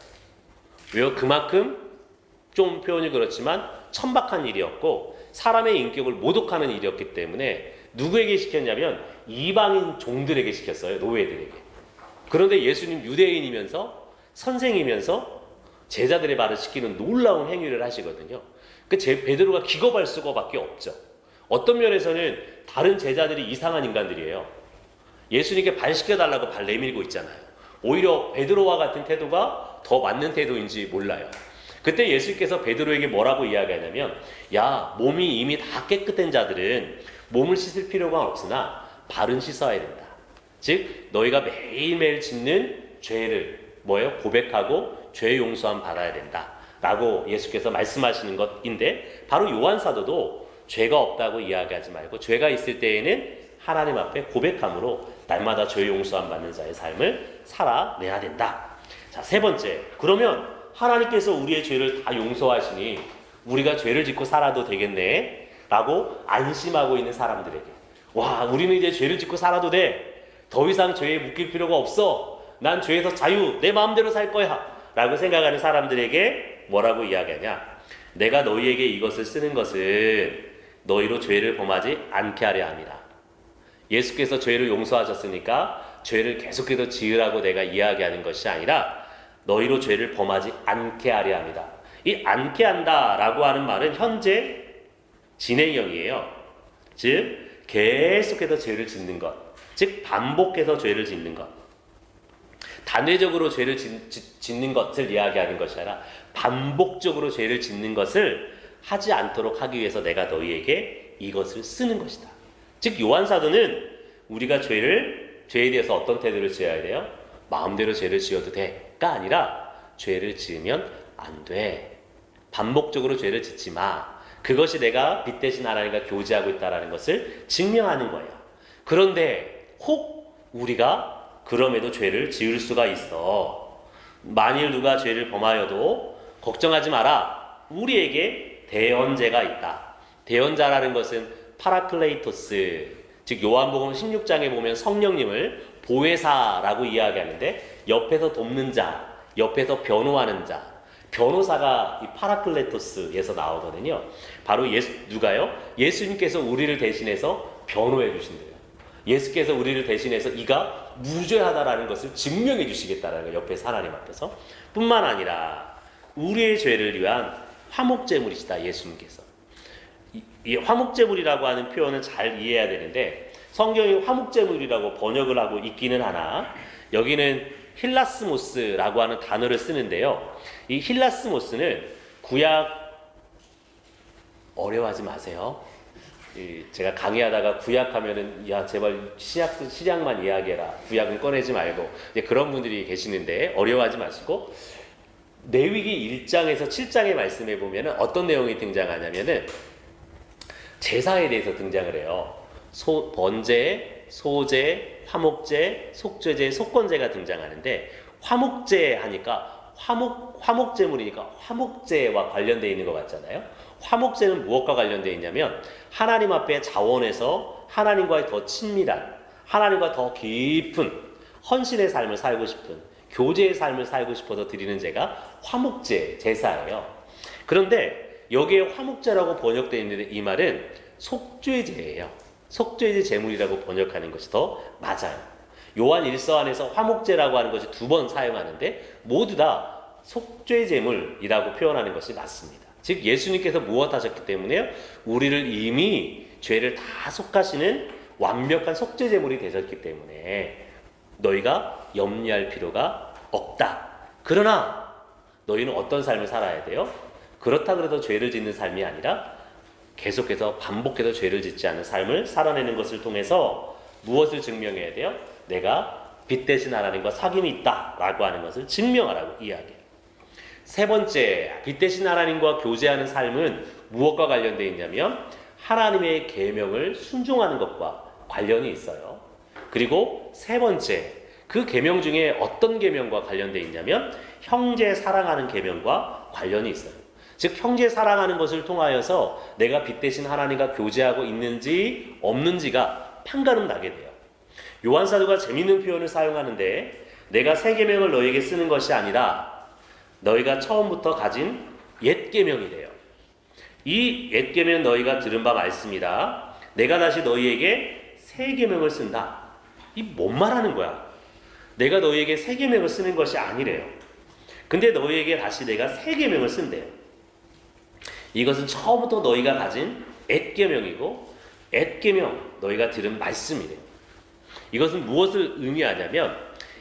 왜요? 그만큼 좀 표현이 그렇지만 천박한 일이었고 사람의 인격을 모독하는 일이었기 때문에 누구에게 시켰냐면 이방인 종들에게 시켰어요. 노예들에게. 그런데 예수님 유대인이면서 선생이면서 제자들의 발을 씻기는 놀라운 행위를 하시거든요. 베드로가 기겁할 수가밖에 없죠. 어떤 면에서는 다른 제자들이 이상한 인간들이에요. 예수님께 발 씻겨달라고 발 내밀고 있잖아요. 오히려 베드로와 같은 태도가 더 맞는 태도인지 몰라요. 그때 예수께서 베드로에게 뭐라고 이야기하냐면 야 몸이 이미 다 깨끗한 자들은 몸을 씻을 필요가 없으나 발은 씻어야 된다. 즉 너희가 매일매일 짓는 죄를 고백하고 죄 용서함 받아야 된다 라고 예수께서 말씀하시는 것인데 바로 요한사도도 죄가 없다고 이야기하지 말고 죄가 있을 때에는 하나님 앞에 고백함으로 날마다 죄 용서함 받는 자의 삶을 살아내야 된다. 자, 세 번째, 그러면 하나님께서 우리의 죄를 다 용서하시니 우리가 죄를 짓고 살아도 되겠네 라고 안심하고 있는 사람들에게 와 우리는 이제 죄를 짓고 살아도 돼. 더 이상 죄에 묶일 필요가 없어. 난 죄에서 자유, 내 마음대로 살 거야 라고 생각하는 사람들에게 뭐라고 이야기하냐? 내가 너희에게 이것을 쓰는 것은 너희로 죄를 범하지 않게 하려 함이라. 예수께서 죄를 용서하셨으니까 죄를 계속해서 지으라고 내가 이야기하는 것이 아니라 너희로 죄를 범하지 않게 하려 합니다. 이 않게 한다라고 하는 말은 현재 진행형이에요. 즉 계속해서 죄를 짓는 것, 즉 반복해서 죄를 짓는 것. 단회적으로 죄를 짓는 것을 이야기하는 것이 아니라 반복적으로 죄를 짓는 것을 하지 않도록 하기 위해서 내가 너희에게 이것을 쓰는 것이다. 즉 요한사도는 우리가 죄에 대해서 어떤 태도를 지어야 돼요? 마음대로 죄를 지어도 돼가 아니라 죄를 지으면 안 돼. 반복적으로 죄를 짓지 마. 그것이 내가 빛 대신 하나님과 교제하고 있다는 것을 증명하는 거예요. 그런데 혹 우리가 그럼에도 죄를 지을 수가 있어. 만일 누가 죄를 범하여도 걱정하지 마라. 우리에게 대언자가 있다. 대언자라는 것은 파라클레이토스, 즉 요한복음 16장에 보면 성령님을 보혜사라고 이야기하는데 옆에서 돕는 자, 옆에서 변호하는 자, 변호사가 이 파라클레토스에서 나오거든요. 바로 누가요? 예수님께서 우리를 대신해서 변호해 주신대요. 예수께서 우리를 대신해서 이가 무죄하다라는 것을 증명해 주시겠다라는 거예요. 옆에서 하나님 앞에서. 뿐만 아니라 우리의 죄를 위한 화목제물이시다. 예수님께서. 이 화목제물이라고 하는 표현을 잘 이해해야 되는데 성경이 화목제물이라고 번역을 하고 있기는 하나 여기는 힐라스모스라고 하는 단어를 쓰는데요. 이 힐라스모스는 구약 어려워하지 마세요. 제가 강의하다가 구약하면은 야 제발 신약만 이야기해라. 구약은 꺼내지 말고 이제 그런 분들이 계시는데 어려워하지 마시고 레위기 1장에서 7장의 말씀에 보면은 어떤 내용이 등장하냐면은 제사에 대해서 등장을 해요. 번제, 소제, 화목제, 속죄제, 속건제가 등장하는데 화목제 하니까 화목제물이니까 화목제와 관련되어 있는 것 같잖아요. 화목제는 무엇과 관련되어 있냐면 하나님 앞에 자원해서 하나님과의 더 친밀한 하나님과 더 깊은 헌신의 삶을 살고 싶은 교제의 삶을 살고 싶어서 드리는 제가 화목제, 제사예요. 그런데 여기에 화목제라고 번역되어 있는 이 말은 속죄제예요. 속죄제 제물이라고 번역하는 것이 더 맞아요. 요한 1서 안에서 화목제라고 하는 것이 2번 사용하는데 모두 다 속죄 제물이라고 표현하는 것이 맞습니다. 즉 예수님께서 무엇하셨기 때문에 우리를 이미 죄를 다 속하시는 완벽한 속죄 제물이 되셨기 때문에 너희가 염려할 필요가 없다. 그러나 너희는 어떤 삶을 살아야 돼요? 그렇다 그래도 죄를 짓는 삶이 아니라 계속해서 반복해서 죄를 짓지 않는 삶을 살아내는 것을 통해서 무엇을 증명해야 돼요? 내가 빛 대신 하나님과 사귐이 있다라고 하는 것을 증명하라고 이야기해요. 세 번째, 빛 대신 하나님과 교제하는 삶은 무엇과 관련되어 있냐면 하나님의 계명을 순종하는 것과 관련이 있어요. 그리고 세 번째, 그 계명 중에 어떤 계명과 관련되어 있냐면 형제 사랑하는 계명과 관련이 있어요. 즉 형제 사랑하는 것을 통하여서 내가 빛 대신 하나님과 교제하고 있는지 없는지가 판가름 나게 돼요. 요한 사도가 재밌는 표현을 사용하는데 내가 새 계명을 너희에게 쓰는 것이 아니라 너희가 처음부터 가진 옛 계명이래요. 이 옛 계명은 너희가 들은 바 말씀이다. 내가 다시 너희에게 새 계명을 쓴다. 이 뭔 말하는 거야? 내가 너희에게 새 계명을 쓰는 것이 아니래요. 근데 너희에게 다시 내가 새 계명을 쓴대요. 이것은 처음부터 너희가 가진 옛 계명이고 옛 계명 너희가 들은 말씀이래요. 이것은 무엇을 의미하냐면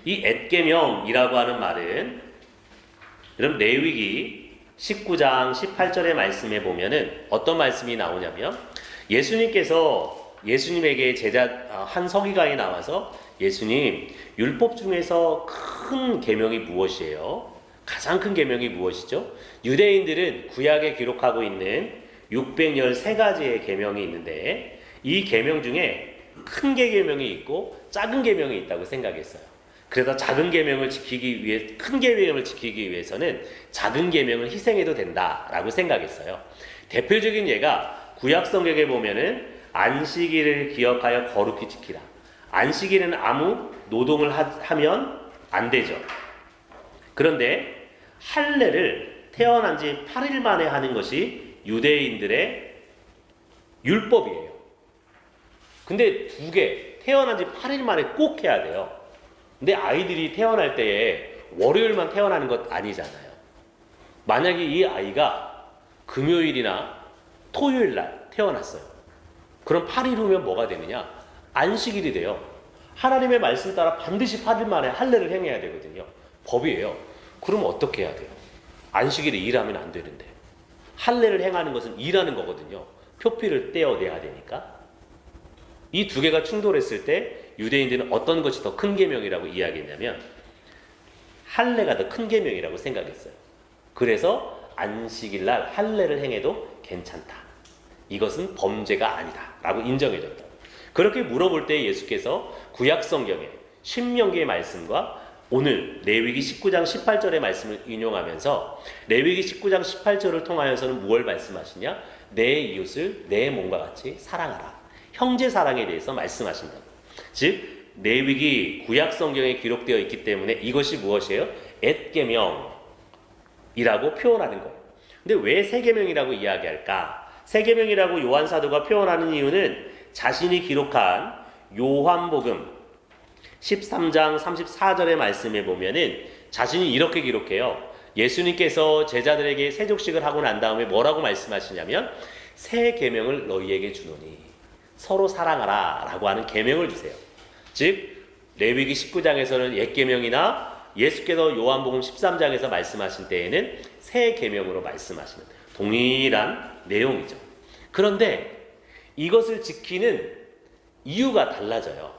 이 옛 계명이라고 하는 말은 여러분 레위기 19장 18절의 말씀에 보면은 어떤 말씀이 나오냐면 예수님에게 한 서기관이 나와서 예수님 율법 중에서 큰 계명이 무엇이에요? 가장 큰 계명이 무엇이죠? 유대인들은 구약에 기록하고 있는 613가지의 계명이 있는데 이 계명 중에 큰 계명이 있고 작은 계명이 있다고 생각했어요. 그래서 작은 계명을 지키기 위해 큰 계명을 지키기 위해서는 작은 계명을 희생해도 된다라고 생각했어요. 대표적인 예가 구약 성경에 보면은 안식일을 기억하여 거룩히 지키라. 안식일은 아무 노동을 하면 안 되죠. 그런데 할례를 태어난 지 8일 만에 하는 것이 유대인들의 율법이에요. 근데 태어난 지 8일 만에 꼭 해야 돼요. 근데 아이들이 태어날 때에 월요일만 태어나는 것 아니잖아요. 만약에 이 아이가 금요일이나 토요일 날 태어났어요. 그럼 8일 후면 뭐가 되느냐? 안식일이 돼요. 하나님의 말씀 따라 반드시 8일 만에 할례를 행해야 되거든요. 법이에요. 그럼 어떻게 해야 돼요? 안식일에 일하면 안 되는데. 할례를 행하는 것은 일하는 거거든요. 표피를 떼어내야 되니까. 이 두 개가 충돌했을 때 유대인들은 어떤 것이 더 큰 계명이라고 이야기했냐면 할례가 더 큰 계명이라고 생각했어요. 그래서 안식일 날 할례를 행해도 괜찮다. 이것은 범죄가 아니다 라고 인정해줬다. 그렇게 물어볼 때 예수께서 구약 성경의 신명기의 말씀과 오늘 레위기 19장 18절의 말씀을 인용하면서 레위기 19장 18절을 통하여서는 무엇을 말씀하시냐? 내 이웃을 내 몸과 같이 사랑하라. 형제 사랑에 대해서 말씀하신다. 즉 레위기 구약 성경에 기록되어 있기 때문에 이것이 무엇이에요? 옛 계명이라고 표현하는 거예요. 근데 왜 새 계명이라고 이야기할까? 새 계명이라고 요한 사도가 표현하는 이유는 자신이 기록한 요한복음 13장 34절의 말씀에 보면은 자신이 이렇게 기록해요. 예수님께서 제자들에게 세족식을 하고 난 다음에 뭐라고 말씀하시냐면 새 계명을 너희에게 주노니 서로 사랑하라 라고 하는 계명을 주세요. 즉 레위기 19장에서는 옛 계명이나 예수께서 요한복음 13장에서 말씀하신 때에는 새 계명으로 말씀하시는 동일한 내용이죠. 그런데 이것을 지키는 이유가 달라져요.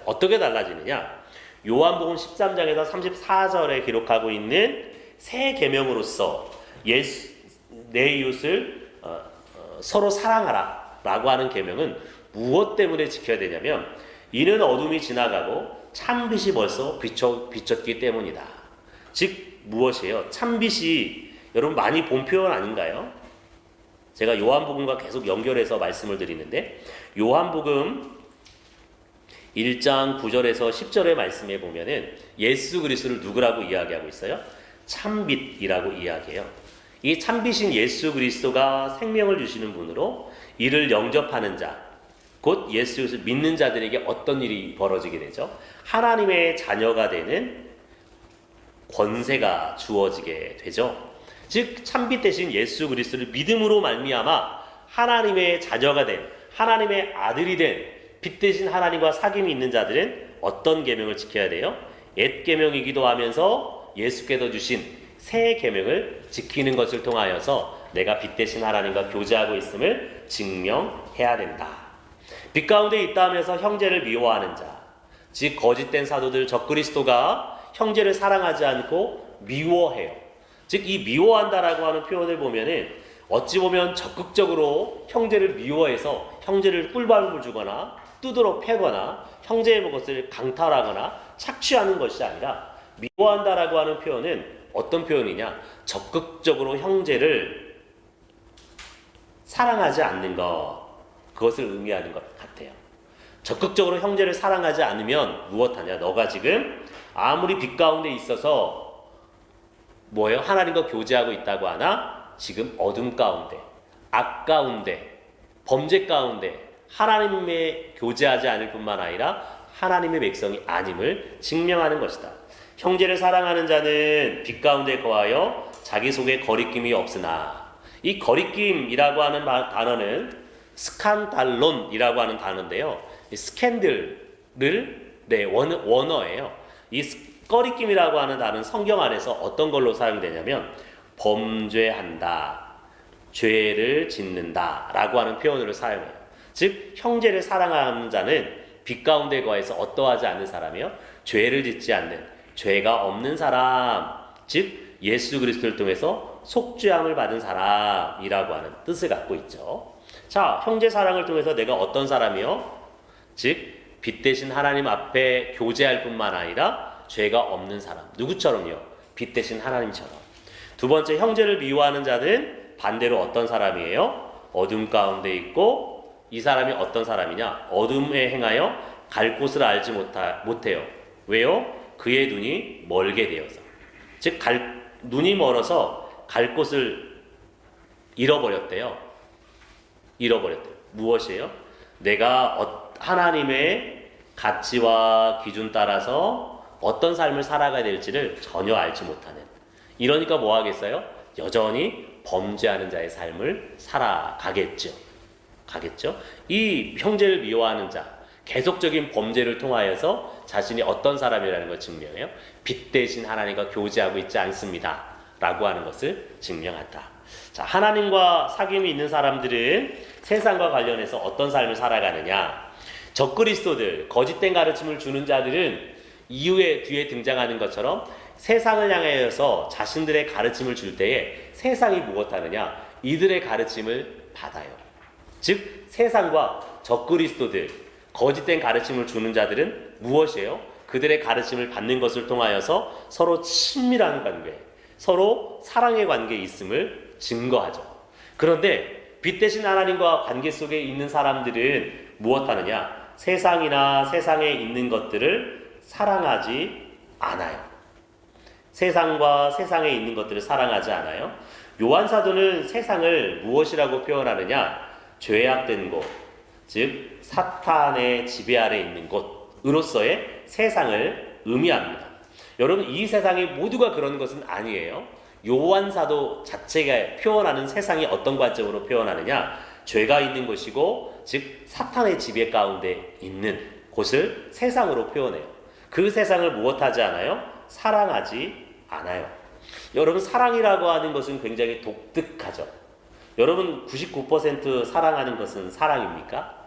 어떻게 달라지느냐? 요한복음 13장에서 34절에 기록하고 있는 새 계명으로서 내 이웃을 서로 사랑하라 라고 하는 계명은 무엇 때문에 지켜야 되냐면 이는 어둠이 지나가고 참빛이 벌써 비쳤기 때문이다. 즉 무엇이에요? 참빛이 여러분 많이 본 표현 아닌가요? 제가 요한복음과 계속 연결해서 말씀을 드리는데 요한복음 1장 9절에서 10절의 말씀에 보면은 예수 그리스도를 누구라고 이야기하고 있어요? 참빛이라고 이야기해요. 이 참빛인 예수 그리스도가 생명을 주시는 분으로 이를 영접하는 자, 곧 예수 그리스도를 믿는 자들에게 어떤 일이 벌어지게 되죠? 하나님의 자녀가 되는 권세가 주어지게 되죠. 즉 참빛 대신 예수 그리스도를 믿음으로 말미암아 하나님의 자녀가 된, 하나님의 아들이 된 빛 대신 하나님과 사귐이 있는 자들은 어떤 계명을 지켜야 돼요? 옛 계명이기도 하면서 예수께서 주신 새 계명을 지키는 것을 통하여서 내가 빛 대신 하나님과 교제하고 있음을 증명해야 된다. 빛 가운데 있다 하면서 형제를 미워하는 자, 즉 거짓된 사도들 적그리스도가 형제를 사랑하지 않고 미워해요. 즉 이 미워한다라고 하는 표현을 보면은 어찌 보면 적극적으로 형제를 미워해서 형제를 꿀밤을 주거나 두드러 패거나 형제의 것을 강탈하거나 착취하는 것이 아니라 미워한다라고 하는 표현은 어떤 표현이냐? 적극적으로 형제를 사랑하지 않는 것, 그것을 의미하는 것 같아요. 적극적으로 형제를 사랑하지 않으면 무엇하냐? 너가 지금 아무리 빛 가운데 있어서 뭐예요? 하나님과 교제하고 있다고 하나? 지금 어둠 가운데, 악 가운데, 범죄 가운데 하나님의 교제하지 않을 뿐만 아니라 하나님의 백성이 아님을 증명하는 것이다. 형제를 사랑하는 자는 빛 가운데 거하여 자기 속에 거리낌이 없으나, 이 거리낌이라고 하는 단어는 스칸달론이라고 하는 단어인데요. 이 스캔들을 원어예요. 이 거리낌이라고 하는 단어는 성경 안에서 어떤 걸로 사용되냐면 범죄한다, 죄를 짓는다 라고 하는 표현으로 사용해요. 즉 형제를 사랑하는 자는 빛 가운데 거해서 어떠하지 않는 사람이요? 죄를 짓지 않는, 죄가 없는 사람, 즉 예수 그리스도를 통해서 속죄함을 받은 사람이라고 하는 뜻을 갖고 있죠. 자, 형제 사랑을 통해서 내가 어떤 사람이요? 즉 빛 대신 하나님 앞에 교제할 뿐만 아니라 죄가 없는 사람. 누구처럼요? 빛 대신 하나님처럼. 두 번째, 형제를 미워하는 자는 반대로 어떤 사람이에요? 어둠 가운데 있고, 이 사람이 어떤 사람이냐? 어둠에 행하여 갈 곳을 알지 못해요. 왜요? 그의 눈이 멀게 되어서. 즉 눈이 멀어서 갈 곳을 잃어버렸대요. 무엇이에요? 내가 하나님의 가치와 기준 따라서 어떤 삶을 살아가야 될지를 전혀 알지 못하는. 이러니까 뭐 하겠어요? 여전히 범죄하는 자의 삶을 살아가겠죠. 이 형제를 미워하는 자, 계속적인 범죄를 통하여서 자신이 어떤 사람이라는 걸 증명해요. 빛 대신 하나님과 교제하고 있지 않습니다 라고 하는 것을 증명한다. 자, 하나님과 사귐이 있는 사람들은 세상과 관련해서 어떤 삶을 살아가느냐? 적그리스도들, 거짓된 가르침을 주는 자들은 뒤에 등장하는 것처럼 세상을 향하여서 자신들의 가르침을 줄 때에 세상이 무엇하느냐? 이들의 가르침을 받아요. 즉 세상과 적그리스도들, 거짓된 가르침을 주는 자들은 무엇이에요? 그들의 가르침을 받는 것을 통하여서 서로 친밀한 관계, 서로 사랑의 관계에 있음을 증거하죠. 그런데 빛 대신 하나님과 관계 속에 있는 사람들은 무엇하느냐? 세상이나 세상에 있는 것들을 사랑하지 않아요. 세상과 세상에 있는 것들을 사랑하지 않아요. 요한 사도는 세상을 무엇이라고 표현하느냐? 죄악된 곳, 즉 사탄의 지배 아래 있는 곳으로서의 세상을 의미합니다. 여러분, 이 세상이 모두가 그런 것은 아니에요. 요한 사도 자체가 표현하는 세상이 어떤 관점으로 표현하느냐? 죄가 있는 곳이고, 즉 사탄의 지배 가운데 있는 곳을 세상으로 표현해요. 그 세상을 무엇하지 않아요? 사랑하지 않아요. 여러분, 사랑이라고 하는 것은 굉장히 독특하죠. 여러분, 99% 사랑하는 것은 사랑입니까?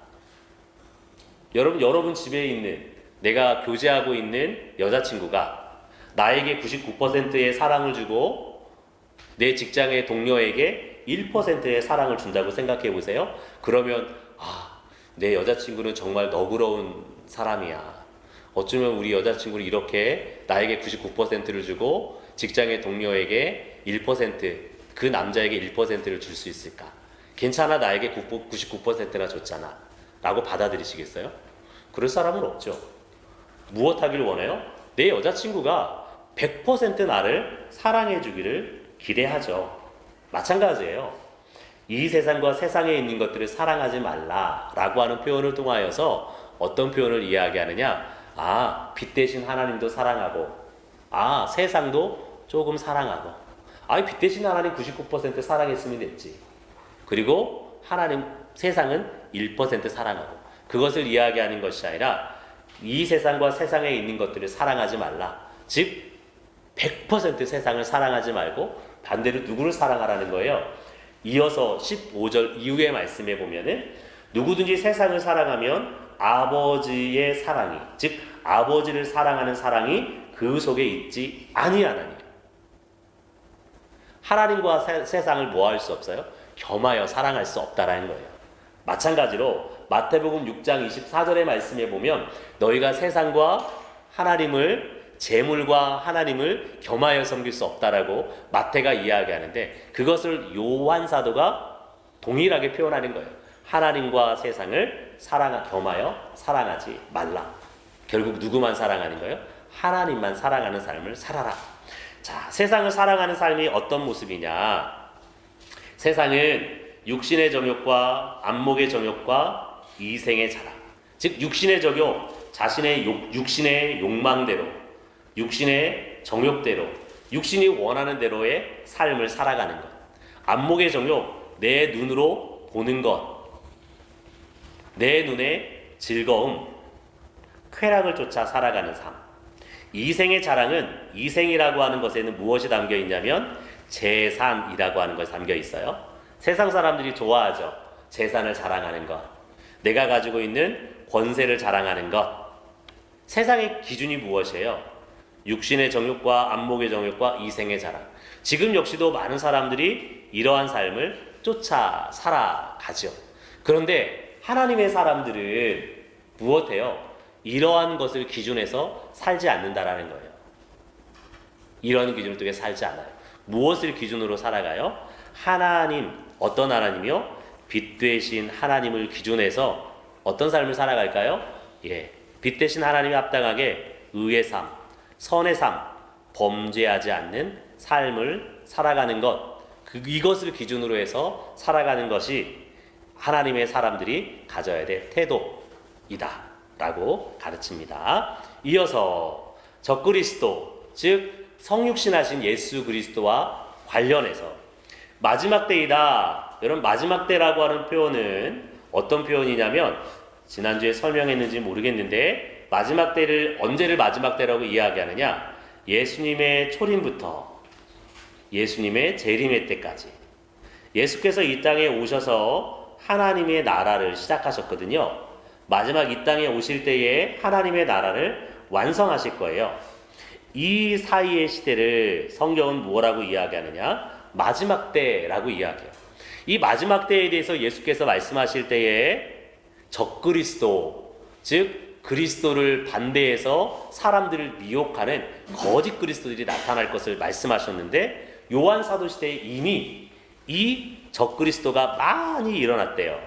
여러분 집에 있는, 내가 교제하고 있는 여자친구가 나에게 99%의 사랑을 주고 내 직장의 동료에게 1%의 사랑을 준다고 생각해 보세요. 그러면 내 여자친구는 정말 너그러운 사람이야. 어쩌면 우리 여자친구를 이렇게 나에게 99%를 주고 직장의 동료에게 1%, 그 남자에게 1%를 줄 수 있을까? 괜찮아, 나에게 99%나 줬잖아 라고 받아들이시겠어요? 그럴 사람은 없죠. 무엇 하길 원해요? 내 여자친구가 100% 나를 사랑해 주기를 기대하죠. 마찬가지예요. 이 세상과 세상에 있는 것들을 사랑하지 말라라고 하는 표현을 통하여서 어떤 표현을 이야기하느냐? 아, 빛 대신 하나님도 사랑하고, 아, 세상도 조금 사랑하고, 아, 빛 대신 하나님 99% 사랑했으면 됐지. 그리고 하나님, 세상은 1% 사랑하고, 그것을 이야기하는 것이 아니라 이 세상과 세상에 있는 것들을 사랑하지 말라. 즉 100% 세상을 사랑하지 말고 반대로 누구를 사랑하라는 거예요. 이어서 15절 이후의 말씀에 보면은 누구든지 세상을 사랑하면 아버지의 사랑이, 즉 아버지를 사랑하는 사랑이 그 속에 있지 아니하나니. 하나님과 세상을 뭐 할 수 없어요? 겸하여 사랑할 수 없다라는 거예요. 마찬가지로 마태복음 6장 24절의 말씀에 보면 너희가 세상과 하나님을, 재물과 하나님을 겸하여 섬길 수 없다라고 마태가 이야기하는데, 그것을 요한 사도가 동일하게 표현하는 거예요. 하나님과 세상을 겸하여 사랑하지 말라. 결국 누구만 사랑하는 거예요? 하나님만 사랑하는 삶을 살아라. 자, 세상을 사랑하는 삶이 어떤 모습이냐? 세상은 육신의 정욕과 안목의 정욕과 이생의 자랑, 즉 육신의 정욕, 자신의 육신의 욕망대로, 육신의 정욕대로, 육신이 원하는 대로의 삶을 살아가는 것. 안목의 정욕, 내 눈으로 보는 것, 내 눈의 즐거움, 쾌락을 쫓아 살아가는 삶. 이생의 자랑은, 이생이라고 하는 것에는 무엇이 담겨 있냐면 재산이라고 하는 것이 담겨 있어요. 세상 사람들이 좋아하죠. 재산을 자랑하는 것, 내가 가지고 있는 권세를 자랑하는 것. 세상의 기준이 무엇이에요? 육신의 정욕과 안목의 정욕과 이생의 자랑. 지금 역시도 많은 사람들이 이러한 삶을 쫓아 살아가죠. 그런데 하나님의 사람들은 무엇해요? 이러한 것을 기준해서 살지 않는다라는 거예요. 이런 기준을 두고 살지 않아요. 무엇을 기준으로 살아가요? 하나님, 어떤 하나님이요? 빛 되신 하나님을 기준해서 어떤 삶을 살아갈까요? 예, 빛 되신 하나님이 합당하게 의의 삶, 선의 삶, 범죄하지 않는 삶을 살아가는 것, 이것을 기준으로 해서 살아가는 것이 하나님의 사람들이 가져야 될 태도이다 라고 가르칩니다. 이어서 적그리스도, 즉 성육신하신 예수 그리스도와 관련해서 마지막 때이다. 여러분, 마지막 때라고 하는 표현은 어떤 표현이냐면, 지난주에 설명했는지 모르겠는데 마지막 때를 언제를 마지막 때라고 이야기하느냐? 예수님의 초림부터 예수님의 재림의 때까지. 예수께서 이 땅에 오셔서 하나님의 나라를 시작하셨거든요. 마지막 이 땅에 오실 때에 하나님의 나라를 완성하실 거예요. 이 사이의 시대를 성경은 뭐라고 이야기하느냐? 마지막 때라고 이야기해요. 이 마지막 때에 대해서 예수께서 말씀하실 때에 적그리스도, 즉 그리스도를 반대해서 사람들을 미혹하는 거짓 그리스도들이 나타날 것을 말씀하셨는데, 요한 사도 시대에 이미 이 적그리스도가 많이 일어났대요.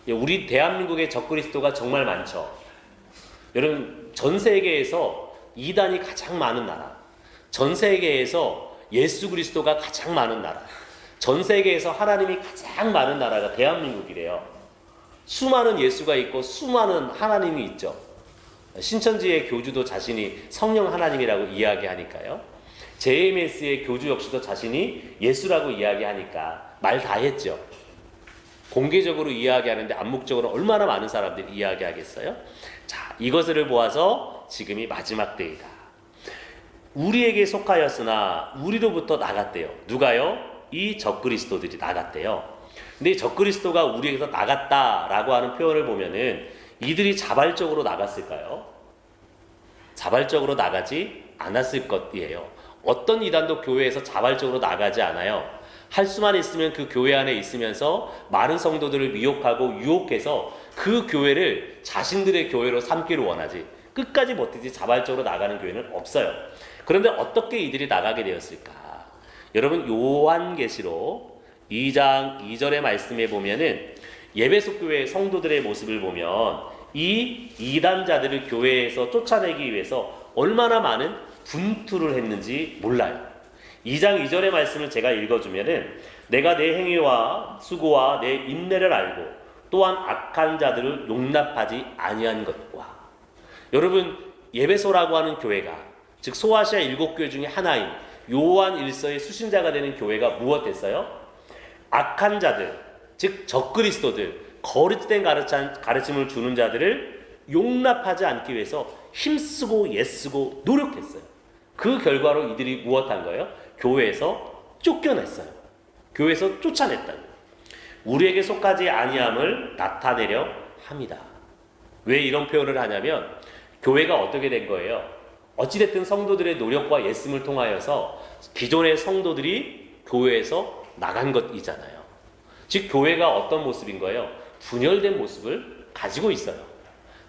우리 대한민국의 적그리스도가 정말 많죠. 여러분, 전 세계에서 이단이 가장 많은 나라, 전 세계에서 예수 그리스도가 가장 많은 나라, 전 세계에서 하나님이 가장 많은 나라가 대한민국이래요. 수많은 예수가 있고 수많은 하나님이 있죠. 신천지의 교주도 자신이 성령 하나님이라고 이야기하니까요. JMS의 교주 역시도 자신이 예수라고 이야기하니까 말 다 했죠. 공개적으로 이야기하는데 암묵적으로 얼마나 많은 사람들이 이야기하겠어요? 자, 이것을 보아서 지금이 마지막 때이다. 우리에게 속하였으나 우리로부터 나갔대요. 누가요? 이 적그리스도들이 나갔대요. 근데 적그리스도가 우리에게서 나갔다라고 하는 표현을 보면은 이들이 자발적으로 나갔을까요? 자발적으로 나가지 않았을 것이에요. 어떤 이단도 교회에서 자발적으로 나가지 않아요. 할 수만 있으면 그 교회 안에 있으면서 많은 성도들을 미혹하고 유혹해서 그 교회를 자신들의 교회로 삼기를 원하지, 끝까지 버티지 자발적으로 나가는 교회는 없어요. 그런데 어떻게 이들이 나가게 되었을까? 여러분, 요한계시록 2장 2절의 말씀에 보면은 예배소 교회의 성도들의 모습을 보면 이 이단자들을 교회에서 쫓아내기 위해서 얼마나 많은 분투를 했는지 몰라요. 2장 2절의 말씀을 제가 읽어주면은 내가 내 행위와 수고와 내 인내를 알고 또한 악한 자들을 용납하지 아니한 것과 여러분 예배소라고 하는 교회가 즉 소아시아 7교회 중에 하나인 요한 1서의 수신자가 되는 교회가 무엇했어요? 악한 자들 즉 적그리스도들 거짓된 가르침을 주는 자들을 용납하지 않기 위해서 힘쓰고 애쓰고 노력했어요. 그 결과로 이들이 무엇한 거예요? 교회에서 쫓겨냈어요. 교회에서 쫓아냈다. 우리에게 속하지 아니함을 나타내려 합니다. 왜 이런 표현을 하냐면 교회가 어떻게 된 거예요? 어찌됐든 성도들의 노력과 애씀을 통하여서 기존의 성도들이 교회에서 나간 것이잖아요. 즉 교회가 어떤 모습인 거예요? 분열된 모습을 가지고 있어요.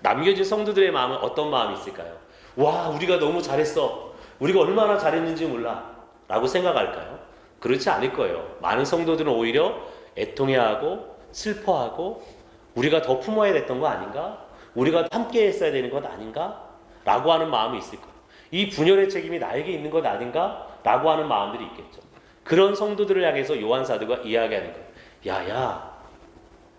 남겨진 성도들의 마음은 어떤 마음이 있을까요? 와, 우리가 너무 잘했어. 우리가 얼마나 잘했는지 몰라. 라고 생각할까요? 그렇지 않을 거예요. 많은 성도들은 오히려 애통해하고 슬퍼하고 우리가 더 품어야 됐던 거 아닌가? 우리가 함께 했어야 되는 것 아닌가? 라고 하는 마음이 있을 거예요. 이 분열의 책임이 나에게 있는 것 아닌가? 라고 하는 마음들이 있겠죠. 그런 성도들을 향해서 요한 사도가 이야기하는 거예요. 야야,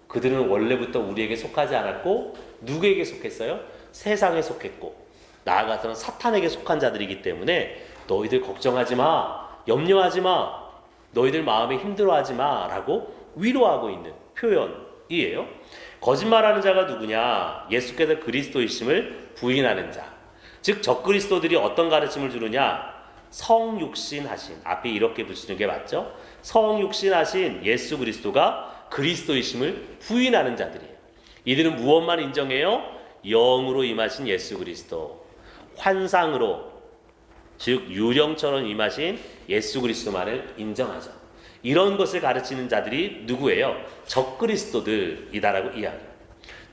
그들은 원래부터 우리에게 속하지 않았고 누구에게 속했어요? 세상에 속했고 나아가서는 사탄에게 속한 자들이기 때문에 너희들 걱정하지 마, 염려하지 마, 너희들 마음에 힘들어하지 마 라고 위로하고 있는 표현이에요. 거짓말하는 자가 누구냐? 예수께서 그리스도이심을 부인하는 자. 즉 적그리스도들이 어떤 가르침을 주느냐? 성육신하신, 앞에 이렇게 붙이는 게 맞죠? 성육신하신 예수 그리스도가 그리스도이심을 부인하는 자들이에요. 이들은 무엇만 인정해요? 영으로 임하신 예수 그리스도, 환상으로 즉 유령처럼 임하신 예수 그리스도만을 인정하죠. 이런 것을 가르치는 자들이 누구예요? 적그리스도들이다라고 이야기해요.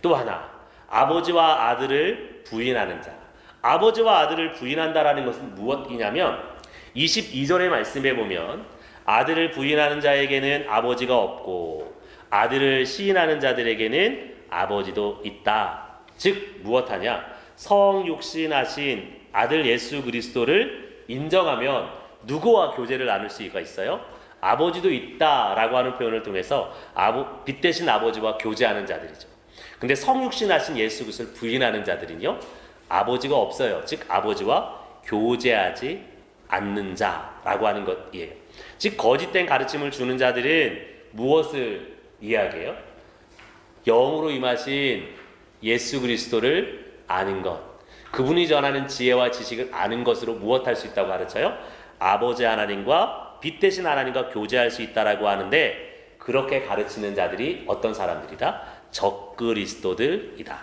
또 하나, 아버지와 아들을 부인하는 자. 아버지와 아들을 부인한다라는 것은 무엇이냐면 22절의 말씀에 보면 아들을 부인하는 자에게는 아버지가 없고 아들을 시인하는 자들에게는 아버지도 있다. 즉 무엇하냐? 성육신하신 아들 예수 그리스도를 인정하면 누구와 교제를 나눌 수가 있어요? 아버지도 있다라고 하는 표현을 통해서 빛 대신 아버지와 교제하는 자들이죠. 근데 성육신하신 예수 그리스도를 부인하는 자들은요, 아버지가 없어요. 즉 아버지와 교제하지 않는 자라고 하는 것이에요. 즉 거짓된 가르침을 주는 자들은 무엇을 이야기해요? 영으로 임하신 예수 그리스도를 아는 것, 그분이 전하는 지혜와 지식을 아는 것으로 무엇할 수 있다고 가르쳐요? 아버지 하나님과 빛 대신 하나님과 교제할 수 있다라고 하는데, 그렇게 가르치는 자들이 어떤 사람들이다? 적그리스도들이다.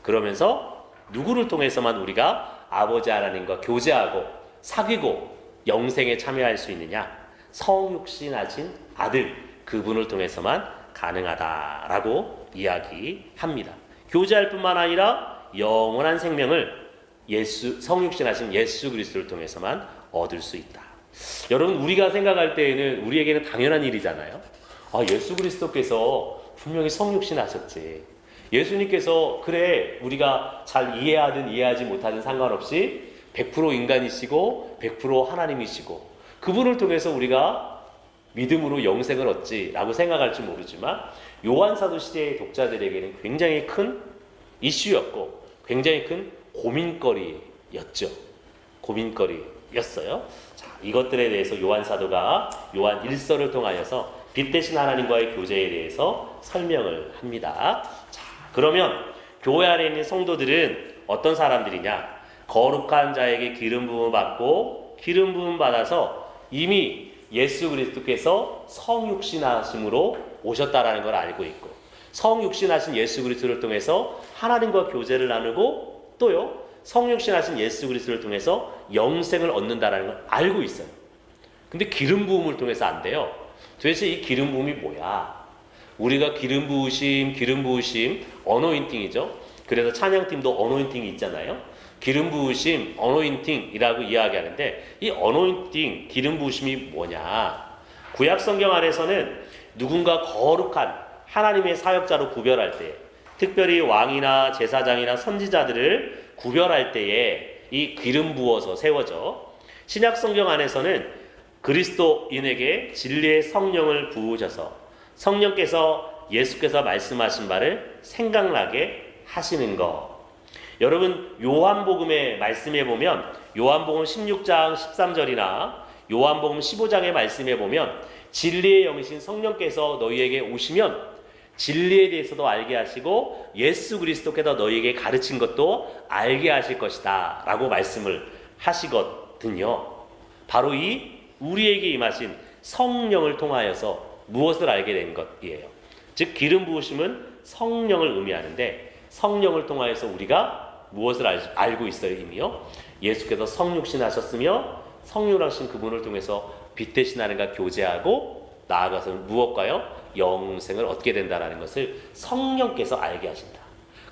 그러면서 누구를 통해서만 우리가 아버지 하나님과 교제하고 사귀고 영생에 참여할 수 있느냐? 성육신하신 아들, 그분을 통해서만 가능하다라고 이야기합니다. 교제할 뿐만 아니라 영원한 생명을 성육신하신 예수 그리스도를 통해서만 얻을 수 있다. 여러분, 우리가 생각할 때에는 우리에게는 당연한 일이잖아요. 예수 그리스도께서 분명히 성육신하셨지. 예수님께서 그래, 우리가 잘 이해하든 이해하지 못하든 상관없이 100% 인간이시고 100% 하나님이시고 그분을 통해서 우리가 믿음으로 영생을 얻지라고 생각할지 모르지만, 요한사도 시대의 독자들에게는 굉장히 큰 이슈였고 굉장히 큰 고민거리였죠. 고민거리였어요. 자, 이것들에 대해서 요한사도가 요한 1서를 통하여서 빛 대신 하나님과의 교제에 대해서 설명을 합니다. 자, 그러면 교회 안에 있는 성도들은 어떤 사람들이냐? 거룩한 자에게 기름 부음을 받고 기름 부음 받아서 이미 예수 그리스도께서 성육신하심으로 오셨다라는 걸 알고 있고, 성육신하신 예수 그리스도를 통해서 하나님과 교제를 나누고, 또요 성육신하신 예수 그리스도를 통해서 영생을 얻는다라는 걸 알고 있어요. 근데 기름 부음을 통해서 안 돼요. 도대체 이 기름 부음이 뭐야? 우리가 기름 부으심, 어노인팅이죠. 그래서 찬양팀도 어노인팅이 있잖아요. 기름 부으심, 어노인팅이라고 이야기하는데, 이 어노인팅, 기름 부으심이 뭐냐? 구약 성경 안에서는 누군가 거룩한 하나님의 사역자로 구별할 때 특별히 왕이나 제사장이나 선지자들을 구별할 때에 이 기름 부어서 세워져. 신약 성경 안에서는 그리스도인에게 진리의 성령을 부으셔서 성령께서 예수께서 말씀하신 바를 생각나게 하시는 것. 여러분 요한복음의 말씀에 보면 요한복음 16장 13절이나 요한복음 15장의 말씀에 보면 진리의 영이신 성령께서 너희에게 오시면 진리에 대해서도 알게 하시고 예수 그리스도께서 너희에게 가르친 것도 알게 하실 것이다 라고 말씀을 하시거든요. 바로 이 우리에게 임하신 성령을 통하여서 무엇을 알게 된 것이에요. 즉 기름 부으심은 성령을 의미하는데 성령을 통하여서 우리가 무엇을 알고 있어요? 이미요. 예수께서 성육신 하셨으며 성육하신 그분을 통해서 빛 대신 하나님과 교제하고 나아가서 무엇과요? 영생을 얻게 된다는 것을 성령께서 알게 하신다.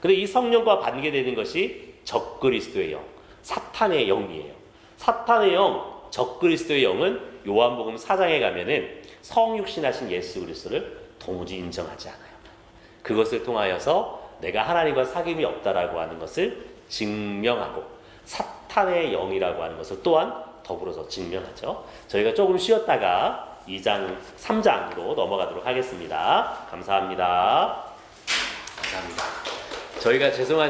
근데 이 성령과 관계되는 것이 적그리스도의 영, 사탄의 영이에요. 사탄의 영, 적그리스도의 영은 요한복음 4장에 가면은 성육신하신 예수 그리스도를 도무지 인정하지 않아요. 그것을 통하여서 내가 하나님과 사귐이 없다라고 하는 것을 증명하고 사탄의 영이라고 하는 것을 또한 더불어서 증명하죠. 저희가 조금 쉬었다가 2장, 3장으로 넘어가도록 하겠습니다. 감사합니다. 감사합니다. 저희가 죄송한